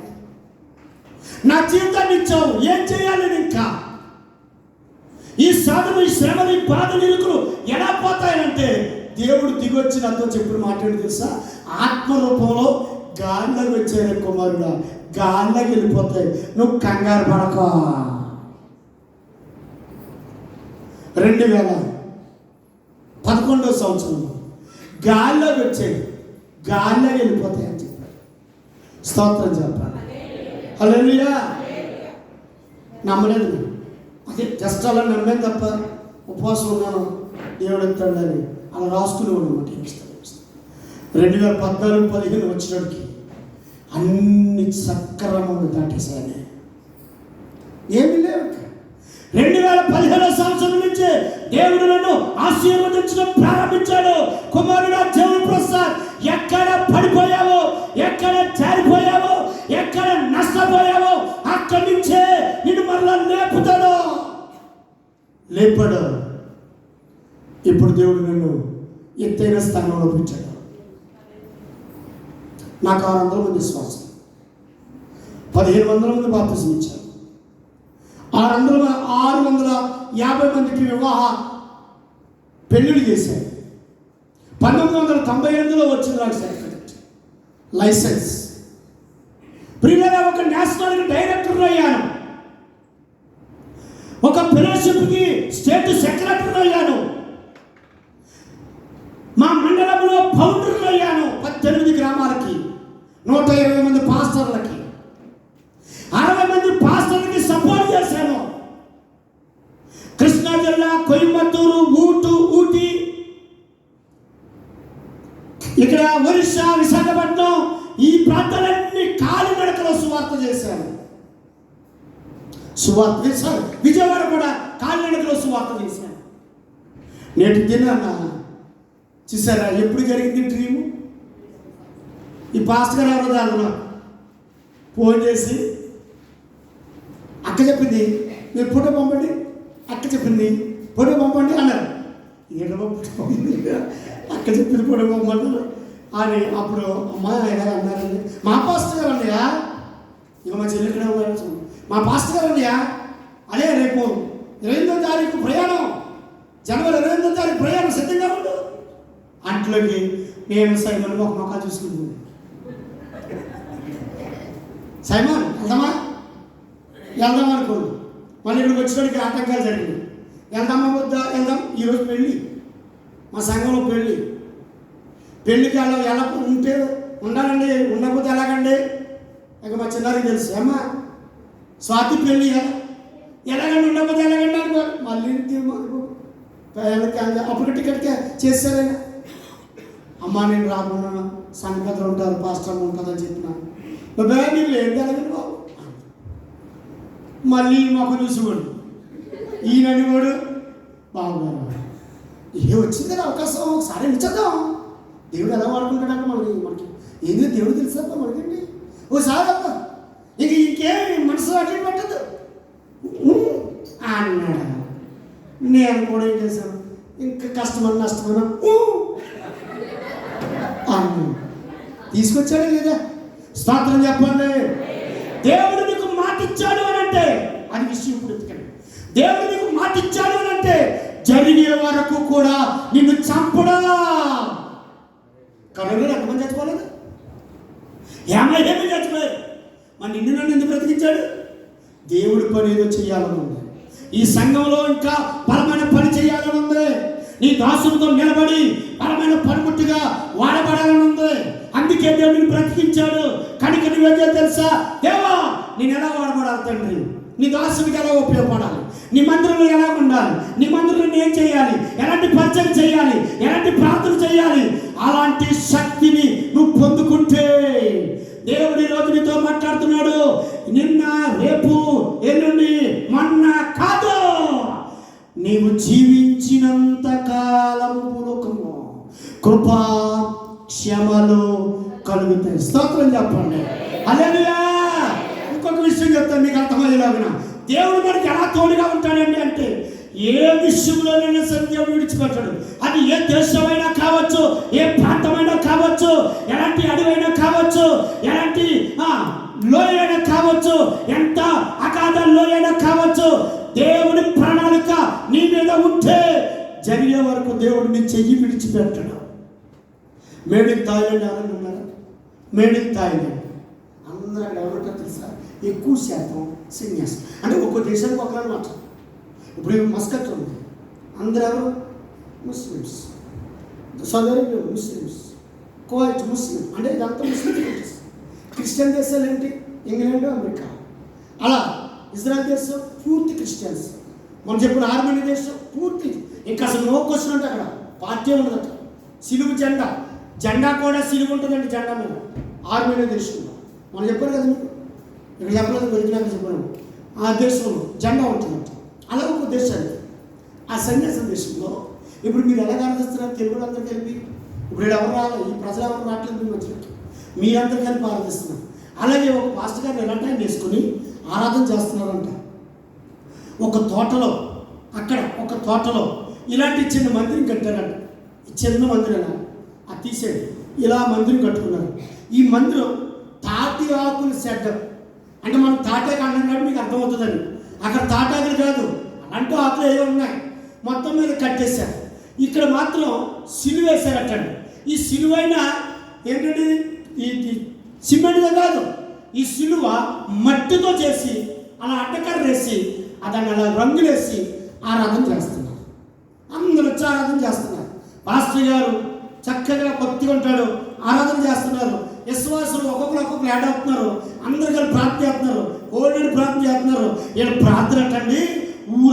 Speaker 3: నా జీవితాన్ని ఇచ్చావు, ఏం చేయాలి ఇంకా? ఈ సాధన, ఈ శ్రమలు, ఈ బాధలు, ఇరుకులు ఎలా పోతాయంటే దేవుడు దిగొచ్చి నాతో చెప్పిన మాట్లాడి తెలుసా? ఆత్మరూపంలో గాలిలోకి వచ్చారు కుమారుడా, గాల్లోకి వెళ్ళిపోతాయి. నువ్వు కంగారు పడకో. 2011 సంవత్సరంలో గాల్లోకి వచ్చాయి, గాల్లోకి వెళ్ళిపోతాయి అని చెప్పాడు. స్తోత్రం చెప్పాలి. హల్లెలూయా. నమ్మలేదు. అదే జస్ట్ అలా నమ్మాను తప్ప ఉపవాసం ఉన్నాను దేవుడు ఎత్తాడని అలా రాసుకుని ఉన్నమాట. 2014-15 వచ్చినడికి అన్ని సక్రమంగా దాటేశాను. ఏమీ లేవు. 2015 సంవత్సరం నుంచి దేవుడు నన్ను ఆశీర్వదించడం ప్రారంభించాడు. కుమారుడా దేవుడు ప్రసాద్, ఎక్కడ పడిపోయావో, ఎక్కడ జారిపోయావో, ఎక్కడ నష్టపోయావో అక్కడి నుంచే నిన్ను మరలా లేపాడు. ఇప్పుడు దేవుడు నన్ను ఎత్తైన స్థానంలో పెంచాడు. నాకు 600 మంది విశ్వాసం, 1500 మంది బాప్తిసం ఇచ్చారు, 650 మందికి వివాహ పెళ్ళిళ్ళు చేశారు. 1998లో వచ్చింది నాకు సర్టిఫికెట్, లైసెన్స్. ప్రియులారా, ఒక నేషనల్ డైరెక్టర్ అయ్యాను, ఒక ఫెలోషిప్కి స్టేట్ సెక్రటరీ అయ్యాను, మా మండలంలో ఫౌండర్ అయ్యాను. 18 గ్రామాలకి 120 మంది పాస్టర్లకి, 60 మంది పాస్టర్లకి సపోర్ట్ చేశాను. కృష్ణా జిల్లా, కోయంబత్తూరు, ఊటీ, ఇక్కడ ఒరిస్సా, విశాఖపట్నం, ఈ ప్రాంతాలన్నీ కాలినడకలో సువార్త చేశాను. విజయవాడ కూడా కాలినడకలో సువార్త చేశాను. నేటి దినాన చూసారా ఎప్పుడు జరిగింది డ్రీము? ఈ పాస్టర్ గారు ఎవరో దాని ఫోన్ చేసి అక్క చెప్పింది మీరు ఫోటో పంపండి, అక్క చెప్పింది ఫోటో పంపండి అన్నారు. ఏంటో అక్క చెప్పింది ఫోటో పంపండి అని. అప్పుడు అమ్మాయి గారు అన్నారండి, మా పాస్టర్ గారు అన్నయ్యా, ఇక మా చెల్లి ఇక్కడ ఉన్నారు, మా పాస్టర్ గారు అన్నయ్యా, అదే రేపు 28వ తారీఖు ప్రయాణం, జనవరి 28వ తారీఖు ప్రయాణం, సిద్ధంగా ఉండు అంట్లోకి నేను సైమన్ ఒక మొక్క చూసుకుంటుంది. సైమన్ వెళ్దాం అనుకోండి. మళ్ళీ ఇక్కడికి వచ్చినడికి ఆటంకాలు జరిగింది. వెళ్దామా వద్దా? వెళ్దాం. ఈరోజు పెళ్ళి, మా సంఘంలో పెళ్ళికి ఎలా ఉంటే ఉండాలండి, ఉండకపోతే ఎలాగండి? ఇక మా చిన్నారికి తెలుసు, అమ్మా స్వాతి పెళ్ళి ఎలాగండి, ఉండకపోతే ఎలాగండి అనుకో. మళ్ళీ అప్పుడు టికెట్ చేశారు. అమ్మా నేను రాకున్నాను, సంగతులు ఉంటారు, పాస్టర్లు ఉంటుందని చెప్పినాను. బాబా నీవు ఏం తెలగండి బాబు. మళ్ళీ మాకు చూసుకోండి, ఈయనని వాడు బాబుగారు ఏ వచ్చింది కదా అవకాశం, ఒకసారి ఇచ్చేద్దాం. దేవుడు ఎలా వాడుకుంటాడంటే మనకి ఏంది దేవుడు తెలుసా మనకండి. ఓసారి అబ్బా ఇంకేం మనసు అట్లా పెట్టదు అన్నాడు. నేను కూడా ఏం చేశాను, ఇంకా కష్టమని నష్టమన్నా అన్నాను. తీసుకొచ్చాడు లేదా? స్తోత్రం చెప్పండి. దేవుడు నీకు మాట ఇచ్చాడు అని అంటే అది విషయం. ఇప్పుడు ఎందుకండి దేవుడు నీకు మాట ఇచ్చాడు అని అంటే జరిగే వరకు కూడా నిన్ను చంపడా. కరోనా ఎంతమంది చచ్చిపోలేదు? ఏమీ చచ్చిపోయారు. మరి నిన్ను నన్ను ఎందుకు బ్రతికించాడు? దేవుడి పని ఏదో చెయ్యాలని ఉంది. ఈ సంఘంలో ఇంకా బలమైన పని చేయాలని ఉంది. నీ దాసులతో నిలబడి బలమైన పనిముట్టుగా వాడబడాలని ఉంది. అందుకే దేవుడిని బ్రతికించాడు. కనుక నువ్వేదో తెలుసా, దేవా నేను ఎలా వాడబడాలి తండ్రి, నీ దాసునికి ఎలా ఉపయోగపడాలి, నీ మందిరంలో ఎలా ఉండాలి, నీ మందిరంలో ఏం చేయాలి, ఎలాంటి పరిచయం చేయాలి, ఎలాంటి ప్రార్థన చేయాలి, అలాంటి శక్తిని నువ్వు పొందుకుంటే దేవుడు ఈరోజు నీతో మాట్లాడుతున్నాడు. నిన్న, రేపు, ఎల్లుండి, మొన్న కాదు, నీవు జీవించినంత కాలం పూర్వకము కృపా క్షమలు కలుగుతాయి. స్తోత్రం చెప్పండి. హల్లెలూయా. ఇంకొక విషయం చెప్తాను మీకు అర్థమయ్యేలాగా. దేవుడు మనకి ఎలా తోడుగా ఉంటాడండి అంటే ఏ విషయంలోనైనా సరే దేవుడు విడిచిపెట్టాడు. అది ఏ దేశమైనా కావచ్చు, ఏ ప్రాంతమైనా కావచ్చు, ఎలాంటి అడవైనా కావచ్చు, ఎలాంటి లోయైనా కావచ్చు, ఎంత అగాధ లోయైనా కావచ్చు, దేవుడి ప్రణాళిక నీ మీద ఉంటే జరిగే వరకు దేవుడు నీ చెయ్యి విడిచిపెట్టడు. మేడ్ ఇన్ థాయిలాండ్ ఎవరైనా ఉన్నారా? మేడ్ ఇన్ థాయిలాండ్ అందరూ అక్కడ ఎవరుంటారో తెలుసా? ఎక్కువ శాతం సన్యాసం. అంటే ఒక్కో దేశానికి ఒకరన్నమాట. ఇప్పుడు మస్కట్ ఉంది, అందరూ ఎవరు? Muslims. Saudi Arabia Muslims, Kuwait Muslim, అంటే ఇదంతా ముస్లిం కంట్రీస్. క్రిస్టియన్ దేశాలు ఏంటి? England, America. అలా ఇజ్రాయెల్ దేశం పూర్తి క్రిస్టియన్స్. మనం చెప్పిన ఆర్మేనియా దేశం పూర్తి, ఇంకా అసలు నో క్వశ్చన్ అంటే అక్కడ పార్టీ ఉండదట. సిలువు జెండా కూడా సిలువు ఉంటుందండి జెండా మీద ఆర్మేనియా దేశంలో. మనం చెప్పారు కదా మీకు, ఇక్కడ చెప్పలేదు, వెలిగినాక చెప్పాను. ఆ దేశంలో జెండా ఉంటుందంట. అలా ఒక దేశానికి ఆ సన్యాసం దేశంలో ఇప్పుడు మీరు ఎలా ఆరాధిస్తున్నారు? తెలుగు అందరూ కలిపి. ఇప్పుడు ఎవరు రావాలి? ఈ ప్రజలు ఎవరు రావట్లేదు మీ మధ్యలోకి, మీరందరూ కలిపి ఆరాధిస్తున్నారు. అలాగే ఒక పాస్టర్ గారిని ఎలా టైం వేసుకుని ఆరాధన చేస్తున్నారంట. ఒక తోటలో, అక్కడ ఒక తోటలో ఇలాంటి చిన్న మందిరం కట్టారంట. చిన్న మందిరం అది తీసేది ఇలా మందిరం కట్టుకున్నారు. ఈ మందిరం తాటి ఆకులు సెడ్డం, అంటే మనం తాటాకు అన్నం కాబట్టి మీకు అర్థమవుతుందండి. అక్కడ తాటాకులు కాదు, అలాంటి ఆకులు ఏవో ఉన్నాయి, మొత్తం మీద కట్టేశారు. ఇక్కడ మాత్రం సిలువ వేశారటండి. ఈ సిలువైన ఏంటంటే ఈ సిమెంట్గా కాదు, ఈ సిలువ మట్టితో చేసి అలా అడ్డకర్ర వేసి దాన్ని అలా రంగులేసి ఆరాధన చేస్తున్నారు. అందరూ వచ్చి ఆరాధన చేస్తున్నారు. పాస్టర్ గారు చక్కగా భక్తిగా ఉంటాడు, ఆరాధన చేస్తున్నారు. విశ్వాసులు ఒక్కొక్కరు యాడ్ అవుతున్నారు. అందరు కలిసి ప్రార్థన చేస్తున్నారు, ఓల్డెడ్ ప్రార్థన చేస్తున్నారు. వీళ్ళ ప్రార్థన అంటండి ఊరు